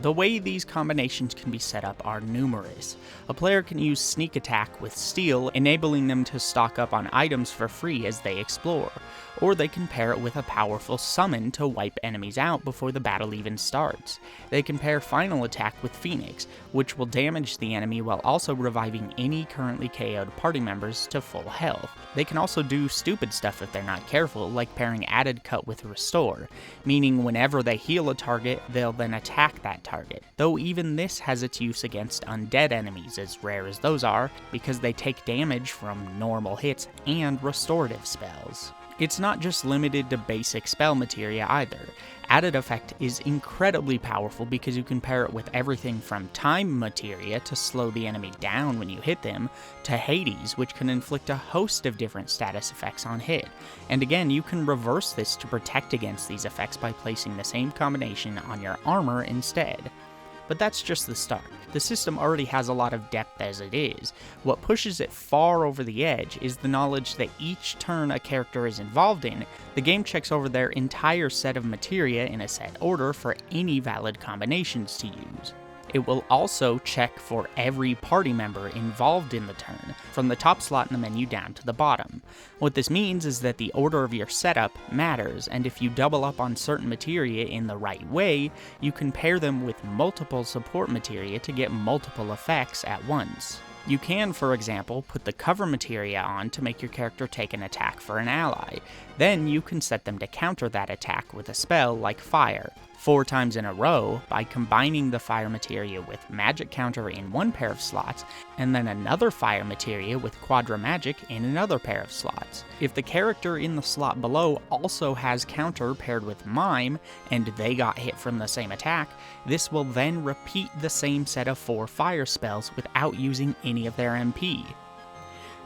The way these combinations can be set up are numerous. A player can use sneak attack with steal, enabling them to stock up on items for free as they explore, or they can pair it with a powerful summon to wipe enemies out before the battle even starts. They can pair final attack with Phoenix, which will damage the enemy while also reviving any currently KO'd party members to full health. They can also do stupid stuff if they're not careful, like pairing added cut with restore, meaning whenever they heal a target, they'll then attack that target, though even this has its use against undead enemies, as rare as those are, because they take damage from normal hits and restorative spells. It's not just limited to basic spell materia either. Added effect is incredibly powerful because you can pair it with everything from time materia to slow the enemy down when you hit them, to Hades, which can inflict a host of different status effects on hit. And again, you can reverse this to protect against these effects by placing the same combination on your armor instead. But that's just the start. The system already has a lot of depth as it is. What pushes it far over the edge is the knowledge that each turn a character is involved in, the game checks over their entire set of materia in a set order for any valid combinations to use. It will also check for every party member involved in the turn, from the top slot in the menu down to the bottom. What this means is that the order of your setup matters, and if you double up on certain materia in the right way, you can pair them with multiple support materia to get multiple effects at once. You can, for example, put the cover materia on to make your character take an attack for an ally. Then you can set them to counter that attack with a spell like Fire, 4 times in a row by combining the fire materia with magic counter in one pair of slots, and then another fire materia with quadra magic in another pair of slots. If the character in the slot below also has counter paired with mime, and they got hit from the same attack, this will then repeat the same set of 4 fire spells without using any of their MP.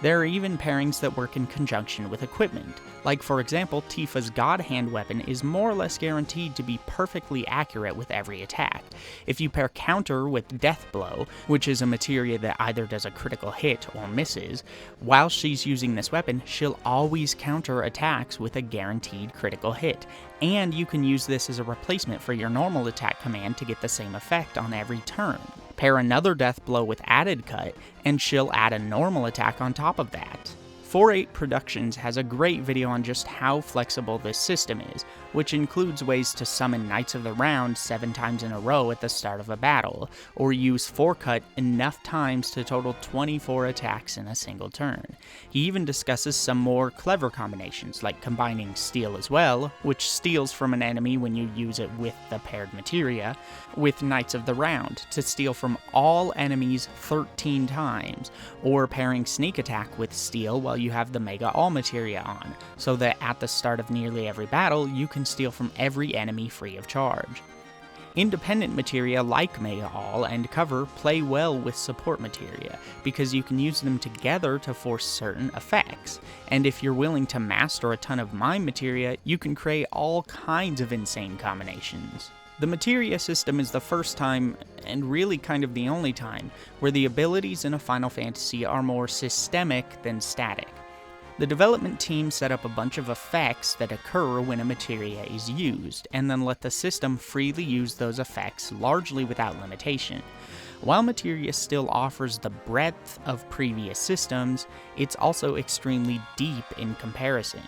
There are even pairings that work in conjunction with equipment, like for example Tifa's God Hand weapon is more or less guaranteed to be perfectly accurate with every attack. If you pair counter with Death Blow, which is a materia that either does a critical hit or misses, while she's using this weapon, she'll always counter attacks with a guaranteed critical hit, and you can use this as a replacement for your normal attack command to get the same effect on every turn. Pair another Death Blow with added cut, and she'll add a normal attack on top of that. 4.8 Productions has a great video on just how flexible this system is, which includes ways to summon Knights of the Round 7 times in a row at the start of a battle, or use 4-cut enough times to total 24 attacks in a single turn. He even discusses some more clever combinations, like combining Steal as well, which steals from an enemy when you use it with the paired materia, with Knights of the Round to steal from all enemies 13 times, or pairing Sneak Attack with Steal while you have the Mega All materia on, so that at the start of nearly every battle you can steal from every enemy free of charge. Independent materia like Mega All and Cover play well with support materia, because you can use them together to force certain effects, and if you're willing to master a ton of Mime materia, you can create all kinds of insane combinations. The materia system is the first time, and really kind of the only time, where the abilities in a Final Fantasy are more systemic than static. The development team set up a bunch of effects that occur when a materia is used, and then let the system freely use those effects largely without limitation. While materia still offers the breadth of previous systems, it's also extremely deep in comparison.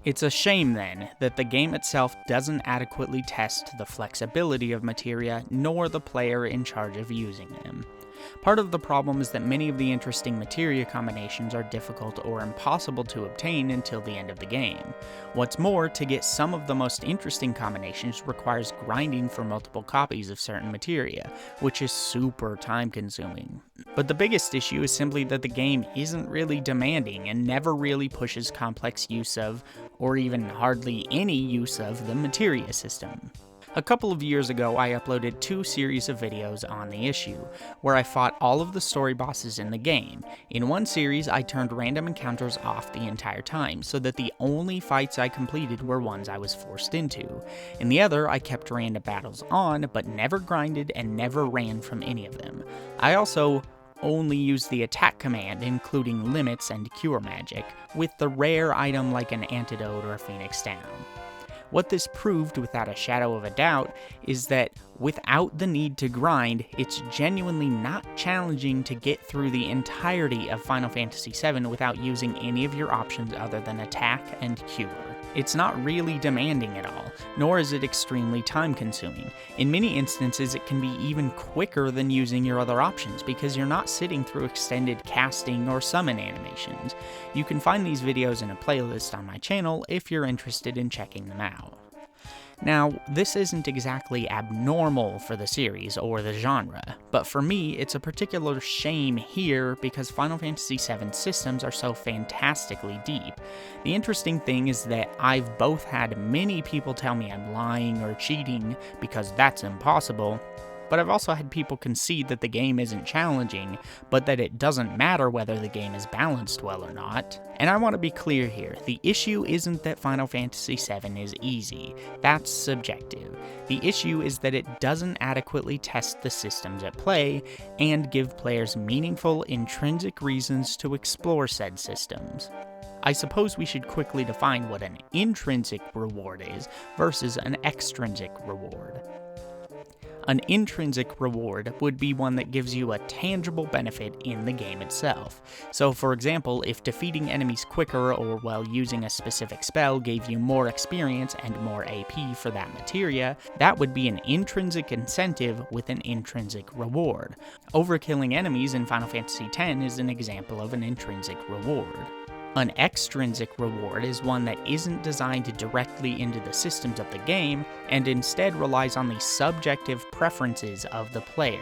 It's a shame, then, that the game itself doesn't adequately test the flexibility of materia, nor the player in charge of using them. Part of the problem is that many of the interesting materia combinations are difficult or impossible to obtain until the end of the game. What's more, to get some of the most interesting combinations requires grinding for multiple copies of certain materia, which is super time-consuming. But the biggest issue is simply that the game isn't really demanding and never really pushes complex use of, or even hardly any use of, the materia system. A couple of years ago, I uploaded 2 series of videos on the issue, where I fought all of the story bosses in the game. In one series, I turned random encounters off the entire time, so that the only fights I completed were ones I was forced into. In the other, I kept random battles on, but never grinded and never ran from any of them. I also only used the attack command, including limits and cure magic, with the rare item like an antidote or a phoenix down. What this proved without a shadow of a doubt is that without the need to grind, it's genuinely not challenging to get through the entirety of Final Fantasy VII without using any of your options other than attack and cure. It's not really demanding at all, nor is it extremely time-consuming. In many instances, it can be even quicker than using your other options because you're not sitting through extended casting or summon animations. You can find these videos in a playlist on my channel if you're interested in checking them out. Now, this isn't exactly abnormal for the series or the genre, but for me, it's a particular shame here because Final Fantasy VII systems are so fantastically deep. The interesting thing is that I've both had many people tell me I'm lying or cheating because that's impossible, but I've also had people concede that the game isn't challenging, but that it doesn't matter whether the game is balanced well or not. And I want to be clear here, the issue isn't that Final Fantasy VII is easy, that's subjective. The issue is that it doesn't adequately test the systems at play, and give players meaningful, intrinsic reasons to explore said systems. I suppose we should quickly define what an intrinsic reward is versus an extrinsic reward. An intrinsic reward would be one that gives you a tangible benefit in the game itself. So for example, if defeating enemies quicker or while using a specific spell gave you more experience and more AP for that materia, that would be an intrinsic incentive with an intrinsic reward. Overkilling enemies in Final Fantasy X is an example of an intrinsic reward. An extrinsic reward is one that isn't designed directly into the systems of the game, and instead relies on the subjective preferences of the player.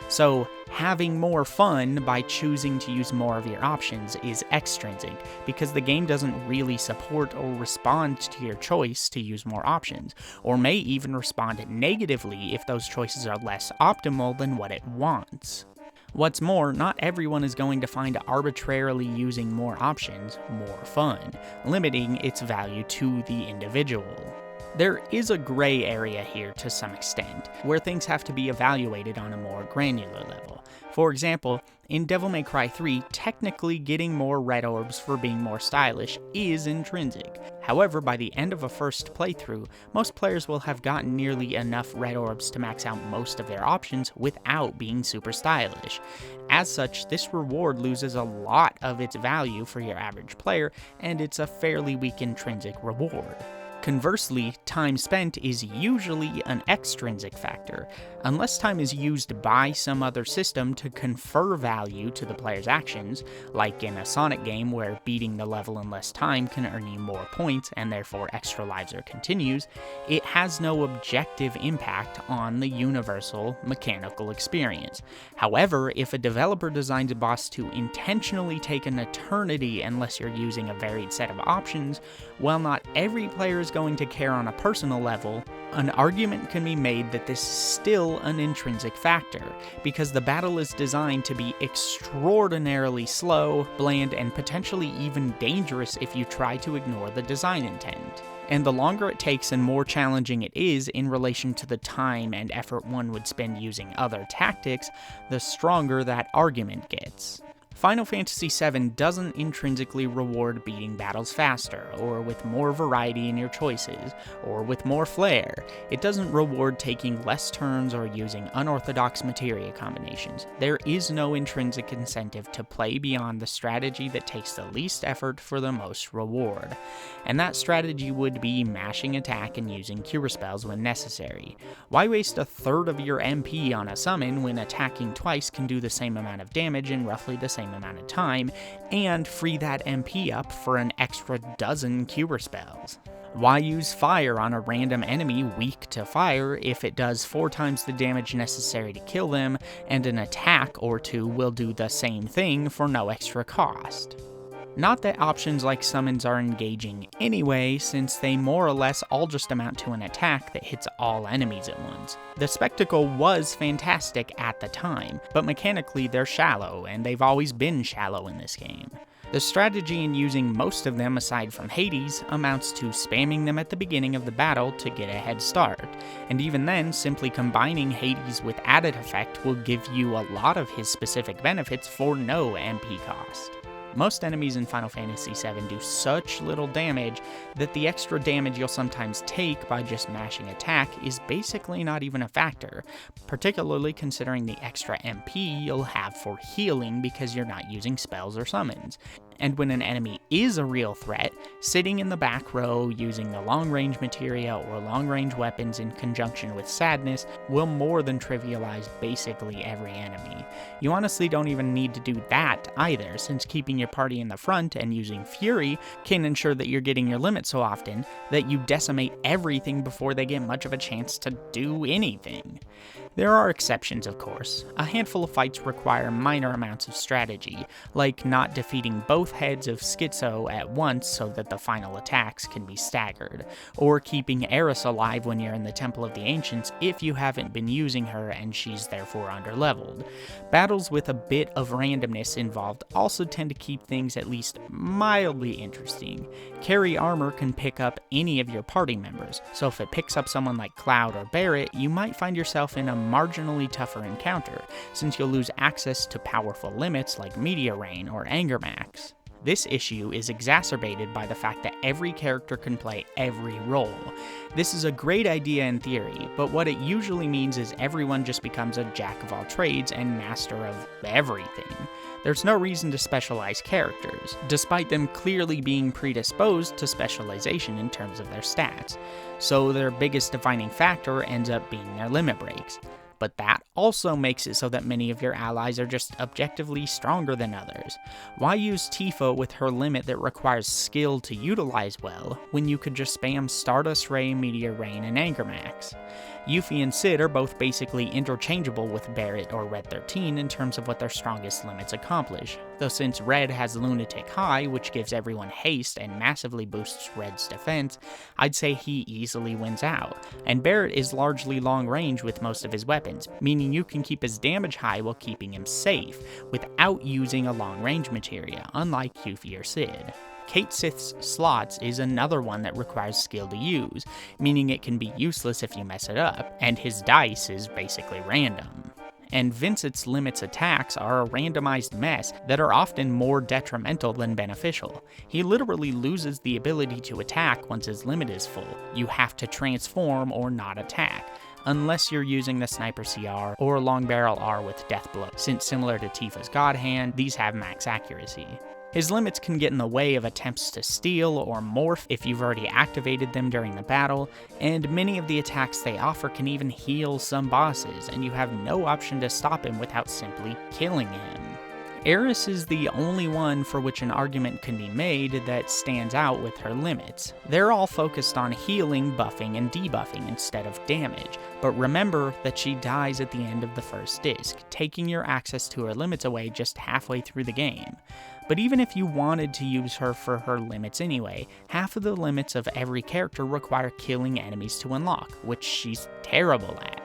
So, having more fun by choosing to use more of your options is extrinsic, because the game doesn't really support or respond to your choice to use more options, or may even respond negatively if those choices are less optimal than what it wants. What's more, not everyone is going to find arbitrarily using more options more fun, limiting its value to the individual. There is a gray area here to some extent, where things have to be evaluated on a more granular level. For example, in Devil May Cry 3, technically getting more red orbs for being more stylish is intrinsic, However, by the end of a first playthrough, most players will have gotten nearly enough red orbs to max out most of their options without being super stylish. As such, this reward loses a lot of its value for your average player, and it's a fairly weak intrinsic reward. Conversely, time spent is usually an extrinsic factor. Unless time is used by some other system to confer value to the player's actions, like in a Sonic game where beating the level in less time can earn you more points and therefore extra lives or continues, it has no objective impact on the universal mechanical experience. However, if a developer designs a boss to intentionally take an eternity unless you're using a varied set of options, while not every player is going to care on a personal level, an argument can be made that this is still an intrinsic factor, because the battle is designed to be extraordinarily slow, bland, and potentially even dangerous if you try to ignore the design intent. And the longer it takes and more challenging it is in relation to the time and effort one would spend using other tactics, the stronger that argument gets. Final Fantasy VII doesn't intrinsically reward beating battles faster, or with more variety in your choices, or with more flair. It doesn't reward taking less turns or using unorthodox materia combinations. There is no intrinsic incentive to play beyond the strategy that takes the least effort for the most reward. And that strategy would be mashing attack and using cure spells when necessary. Why waste a third of your MP on a summon when attacking twice can do the same amount of damage in roughly the same amount of time, and free that MP up for an extra dozen cure spells? Why use fire on a random enemy weak to fire if it does 4 times the damage necessary to kill them, and an attack or two will do the same thing for no extra cost? Not that options like summons are engaging anyway, since they more or less all just amount to an attack that hits all enemies at once. The spectacle was fantastic at the time, but mechanically they're shallow, and they've always been shallow in this game. The strategy in using most of them aside from Hades amounts to spamming them at the beginning of the battle to get a head start, and even then, simply combining Hades with added effect will give you a lot of his specific benefits for no MP cost. Most enemies in Final Fantasy VII do such little damage that the extra damage you'll sometimes take by just mashing attack is basically not even a factor, particularly considering the extra MP you'll have for healing because you're not using spells or summons. And when an enemy is a real threat, sitting in the back row using the long-range materia or long-range weapons in conjunction with sadness will more than trivialize basically every enemy. You honestly don't even need to do that either, since keeping your party in the front and using Fury can ensure that you're getting your limit so often that you decimate everything before they get much of a chance to do anything. There are exceptions, of course. A handful of fights require minor amounts of strategy, like not defeating both heads of Schizo at once so that the final attacks can be staggered, or keeping Eris alive when you're in the Temple of the Ancients if you haven't been using her and she's therefore underleveled. Battles with a bit of randomness involved also tend to keep things at least mildly interesting. Carry armor can pick up any of your party members, so if it picks up someone like Cloud or Barret, you might find yourself in a marginally tougher encounter, since you'll lose access to powerful limits like Meteor Rain or Anger Max. This issue is exacerbated by the fact that every character can play every role. This is a great idea in theory, but what it usually means is everyone just becomes a jack of all trades and master of everything. There's no reason to specialize characters, despite them clearly being predisposed to specialization in terms of their stats, so their biggest defining factor ends up being their limit breaks. But that also makes it so that many of your allies are just objectively stronger than others. Why use Tifa with her limit that requires skill to utilize well, when you could just spam Stardust Ray, Meteor Rain, and Anger Max? Yuffie and Cid are both basically interchangeable with Barret or Red 13 in terms of what their strongest limits accomplish, though since Red has Lunatic High, which gives everyone haste and massively boosts Red's defense, I'd say he easily wins out, and Barret is largely long range with most of his weapons, meaning you can keep his damage high while keeping him safe, without using a long range materia, unlike Yuffie or Cid. Kate Sith's slots is another one that requires skill to use, meaning it can be useless if you mess it up, and his dice is basically random. and Vincent's limits attacks are a randomized mess that are often more detrimental than beneficial. He literally loses the ability to attack once his limit is full. You have to transform or not attack, unless you're using the Sniper CR or Long Barrel R with Death Blow, since similar to Tifa's God Hand, these have max accuracy. His limits can get in the way of attempts to steal or morph if you've already activated them during the battle, and many of the attacks they offer can even heal some bosses, and you have no option to stop him without simply killing him. Eris is the only one for which an argument can be made that stands out with her limits. They're all focused on healing, buffing, and debuffing instead of damage, but remember that she dies at the end of the first disc, taking your access to her limits away just halfway through the game. But even if you wanted to use her for her limits anyway, half of the limits of every character require killing enemies to unlock, which she's terrible at.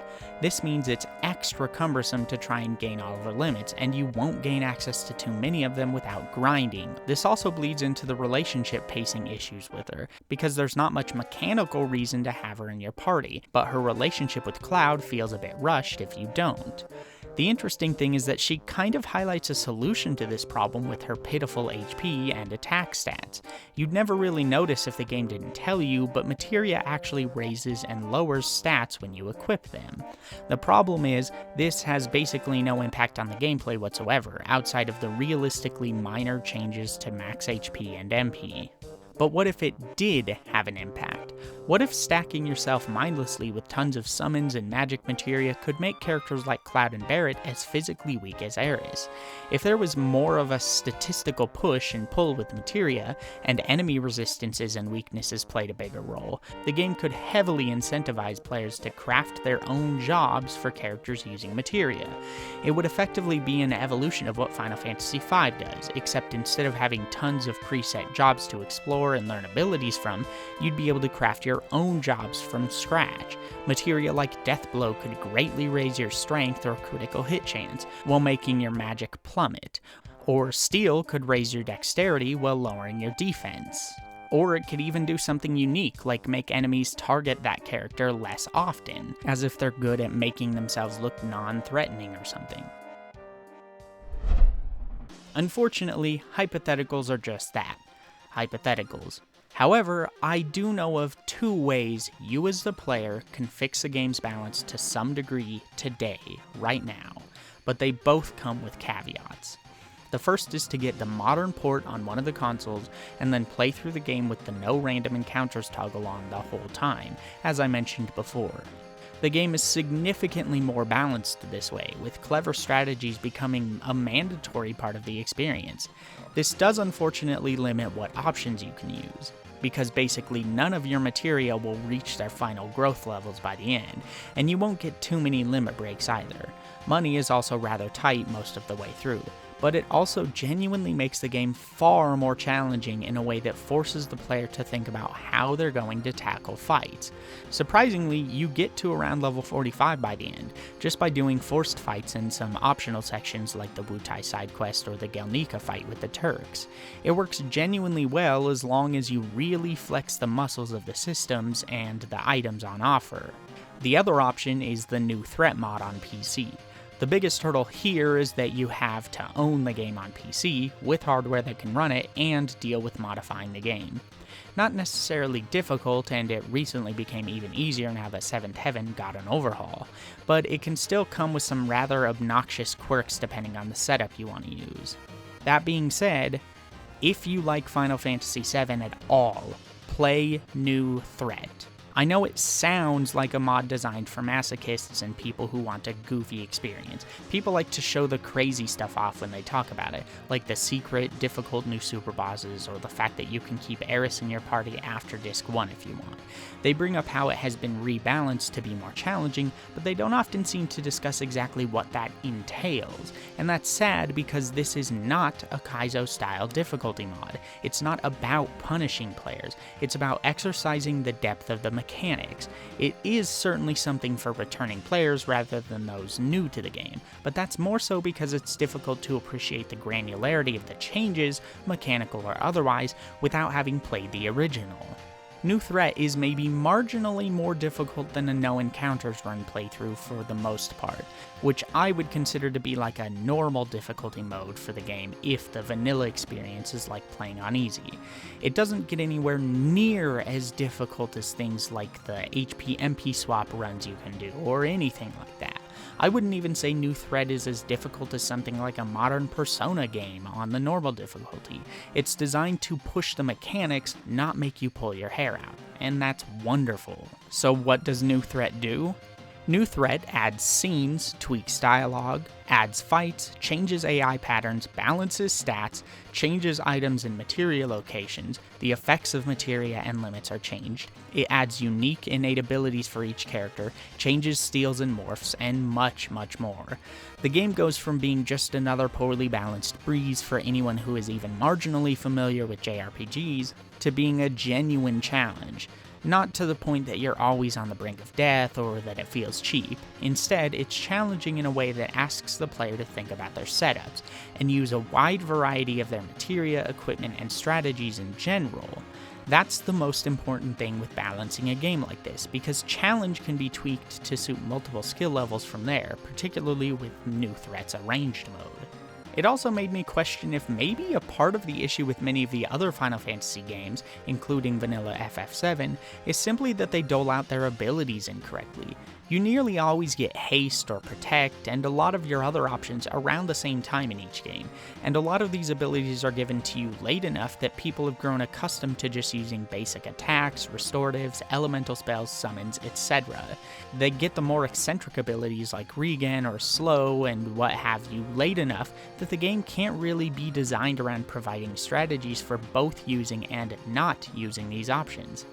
This means it's extra cumbersome to try and gain all of her limits, and you won't gain access to too many of them without grinding. This also bleeds into the relationship pacing issues with her, because there's not much mechanical reason to have her in your party, but her relationship with Cloud feels a bit rushed if you don't. The interesting thing is that she kind of highlights a solution to this problem with her pitiful HP and attack stats. You'd never really notice if the game didn't tell you, but Materia actually raises and lowers stats when you equip them. The problem is, this has basically no impact on the gameplay whatsoever, outside of the realistically minor changes to max HP and MP. But what if it did have an impact? What if stacking yourself mindlessly with tons of summons and magic materia could make characters like Cloud and Barret as physically weak as Eris? If there was more of a statistical push and pull with materia, and enemy resistances and weaknesses played a bigger role, the game could heavily incentivize players to craft their own jobs for characters using materia. It would effectively be an evolution of what Final Fantasy V does, except instead of having tons of preset jobs to explore and learn abilities from, you'd be able to craft your own jobs from scratch. Materia like Death Blow could greatly raise your strength or critical hit chance, while making your magic plummet. Or Steel could raise your dexterity while lowering your defense. Or it could even do something unique, like make enemies target that character less often, as if they're good at making themselves look non-threatening or something. Unfortunately, hypotheticals are just that. Hypotheticals. However, I do know of two ways you as the player can fix the game's balance to some degree today, right now, but they both come with caveats. The first is to get the modern port on one of the consoles and then play through the game with the no random encounters toggle on the whole time, as I mentioned before. The game is significantly more balanced this way, with clever strategies becoming a mandatory part of the experience. This does unfortunately limit what options you can use, because basically none of your materia will reach their final growth levels by the end, and you won't get too many limit breaks either. Money is also rather tight most of the way through, but it also genuinely makes the game far more challenging in a way that forces the player to think about how they're going to tackle fights. Surprisingly, you get to around level 45 by the end, just by doing forced fights in some optional sections like the Wutai side quest or the Gelnika fight with the Turks. It works genuinely well as long as you really flex the muscles of the systems and the items on offer. The other option is the new threat mod on PC. The biggest hurdle here is that you have to own the game on PC, with hardware that can run it, and deal with modifying the game. Not necessarily difficult, and it recently became even easier now that Seventh Heaven got an overhaul, but it can still come with some rather obnoxious quirks depending on the setup you want to use. That being said, if you like Final Fantasy VII at all, play New Threat. I know it sounds like a mod designed for masochists and people who want a goofy experience. People like to show the crazy stuff off when they talk about it, like the secret, difficult new super bosses, or the fact that you can keep Eris in your party after Disc 1 if you want. They bring up how it has been rebalanced to be more challenging, but they don't often seem to discuss exactly what that entails. And that's sad because this is not a Kaizo-style difficulty mod. It's not about punishing players. It's about exercising the depth of the mechanics. It is certainly something for returning players rather than those new to the game, but that's more so because it's difficult to appreciate the granularity of the changes, mechanical or otherwise, without having played the original. New Threat is maybe marginally more difficult than a no encounters run playthrough for the most part, which I would consider to be like a normal difficulty mode for the game if the vanilla experience is like playing on easy. It doesn't get anywhere near as difficult as things like the HP-MP swap runs you can do, or anything like that. I wouldn't even say New Threat is as difficult as something like a modern Persona game on the normal difficulty. It's designed to push the mechanics, not make you pull your hair out, and that's wonderful. So what does New Threat do? New Threat adds scenes, tweaks dialogue, adds fights, changes AI patterns, balances stats, changes items and materia locations, the effects of materia and limits are changed, it adds unique innate abilities for each character, changes steals and morphs, and much, much more. The game goes from being just another poorly balanced breeze for anyone who is even marginally familiar with JRPGs, to being a genuine challenge. Not to the point that you're always on the brink of death or that it feels cheap. Instead, it's challenging in a way that asks the player to think about their setups and use a wide variety of their materia, equipment, and strategies in general. That's the most important thing with balancing a game like this, because challenge can be tweaked to suit multiple skill levels from there, particularly with New Threat's arranged mode. It also made me question if maybe a part of the issue with many of the other Final Fantasy games, including vanilla FF7, is simply that they dole out their abilities incorrectly. You nearly always get haste or protect, and a lot of your other options around the same time in each game, and a lot of these abilities are given to you late enough that people have grown accustomed to just using basic attacks, restoratives, elemental spells, summons, etc. They get the more eccentric abilities like regen or slow and what have you late enough that the game can't really be designed around providing strategies for both using and not using these options.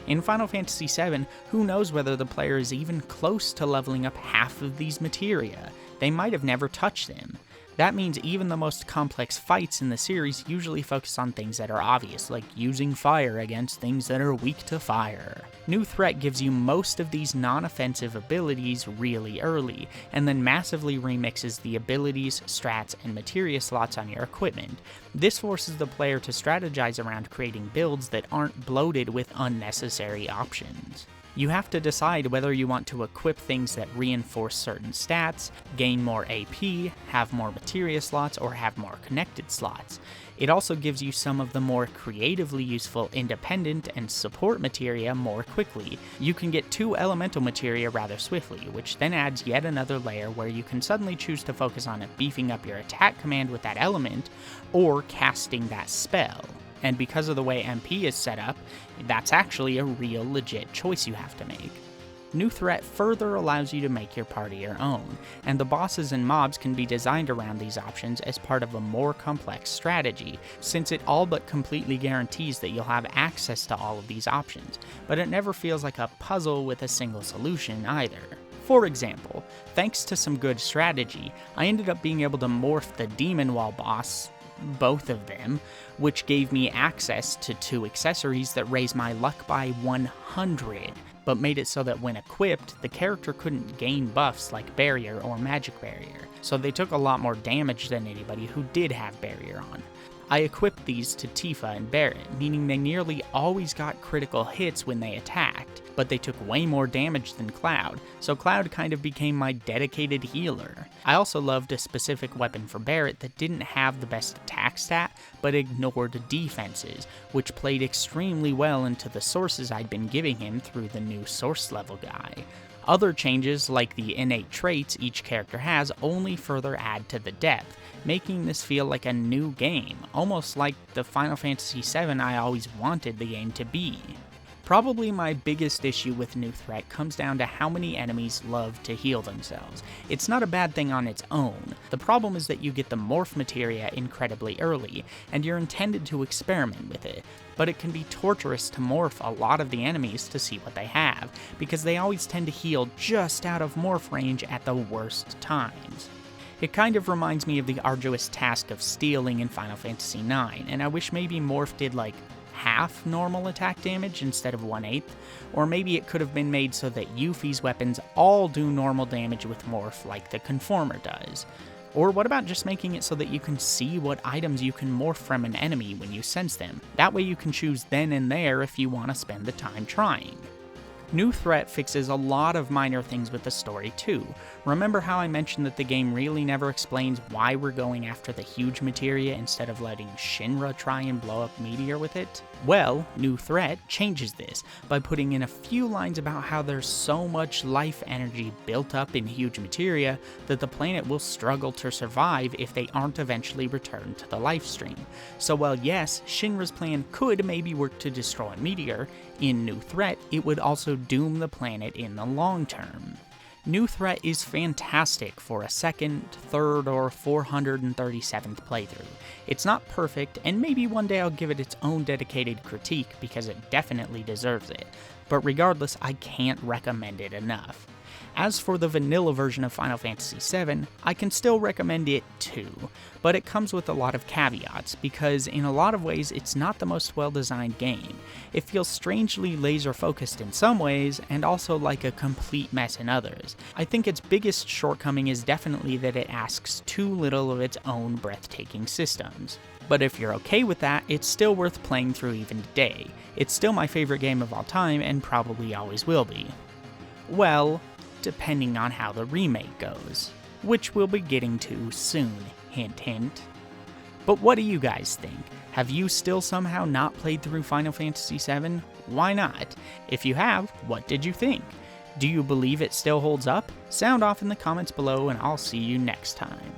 In Final Fantasy VII, who knows whether the player is even close to leveling up half of these materia? They might have never touched them. That means even the most complex fights in the series usually focus on things that are obvious, like using fire against things that are weak to fire. New Threat gives you most of these non-offensive abilities really early, and then massively remixes the abilities, strats, and materia slots on your equipment. This forces the player to strategize around creating builds that aren't bloated with unnecessary options. You have to decide whether you want to equip things that reinforce certain stats, gain more AP, have more materia slots, or have more connected slots. It also gives you some of the more creatively useful independent and support materia more quickly. You can get 2 elemental materia rather swiftly, which then adds yet another layer where you can suddenly choose to focus on beefing up your attack command with that element, or casting that spell. And because of the way MP is set up, that's actually a real legit choice you have to make. New Threat further allows you to make your party your own, and the bosses and mobs can be designed around these options as part of a more complex strategy, since it all but completely guarantees that you'll have access to all of these options, but it never feels like a puzzle with a single solution either. For example, thanks to some good strategy, I ended up being able to morph the Demon Wall boss, both of them, which gave me access to 2 accessories that raise my luck by 100, but made it so that when equipped, the character couldn't gain buffs like Barrier or Magic Barrier, so they took a lot more damage than anybody who did have Barrier on. I equipped these to Tifa and Barret, meaning they nearly always got critical hits when they attacked, but they took way more damage than Cloud, so Cloud kind of became my dedicated healer. I also loved a specific weapon for Barret that didn't have the best attack stat, but ignored defenses, which played extremely well into the sources I'd been giving him through the new source level guy. Other changes, like the innate traits each character has, only further add to the depth, making this feel like a new game, almost like the Final Fantasy VII I always wanted the game to be. Probably my biggest issue with New Threat comes down to how many enemies love to heal themselves. It's not a bad thing on its own. The problem is that you get the morph materia incredibly early, and you're intended to experiment with it, but it can be torturous to morph a lot of the enemies to see what they have, because they always tend to heal just out of morph range at the worst times. It kind of reminds me of the arduous task of stealing in Final Fantasy IX, and I wish maybe morph did like half normal attack damage instead of 1/8, or maybe it could have been made so that Yuffie's weapons all do normal damage with morph like the Conformer does. Or what about just making it so that you can see what items you can morph from an enemy when you sense them? That way you can choose then and there if you want to spend the time trying. New Threat fixes a lot of minor things with the story too. Remember how I mentioned that the game really never explains why we're going after the huge materia instead of letting Shinra try and blow up Meteor with it? Well, New Threat changes this by putting in a few lines about how there's so much life energy built up in huge materia that the planet will struggle to survive if they aren't eventually returned to the life stream. So while yes, Shinra's plan could maybe work to destroy Meteor, in New Threat it would also doom the planet in the long term. New Threat is fantastic for a second, third, or 437th playthrough. It's not perfect, and maybe one day I'll give it its own dedicated critique because it definitely deserves it, but regardless, I can't recommend it enough. As for the vanilla version of Final Fantasy VII, I can still recommend it too, but it comes with a lot of caveats, because in a lot of ways it's not the most well-designed game. It feels strangely laser-focused in some ways, and also like a complete mess in others. I think its biggest shortcoming is definitely that it asks too little of its own breathtaking systems. But if you're okay with that, it's still worth playing through even today. It's still my favorite game of all time, and probably always will be. Well, depending on how the remake goes, which we'll be getting to soon, hint hint. But what do you guys think? Have you still somehow not played through Final Fantasy VII? Why not? If you have, what did you think? Do you believe it still holds up? Sound off in the comments below and I'll see you next time.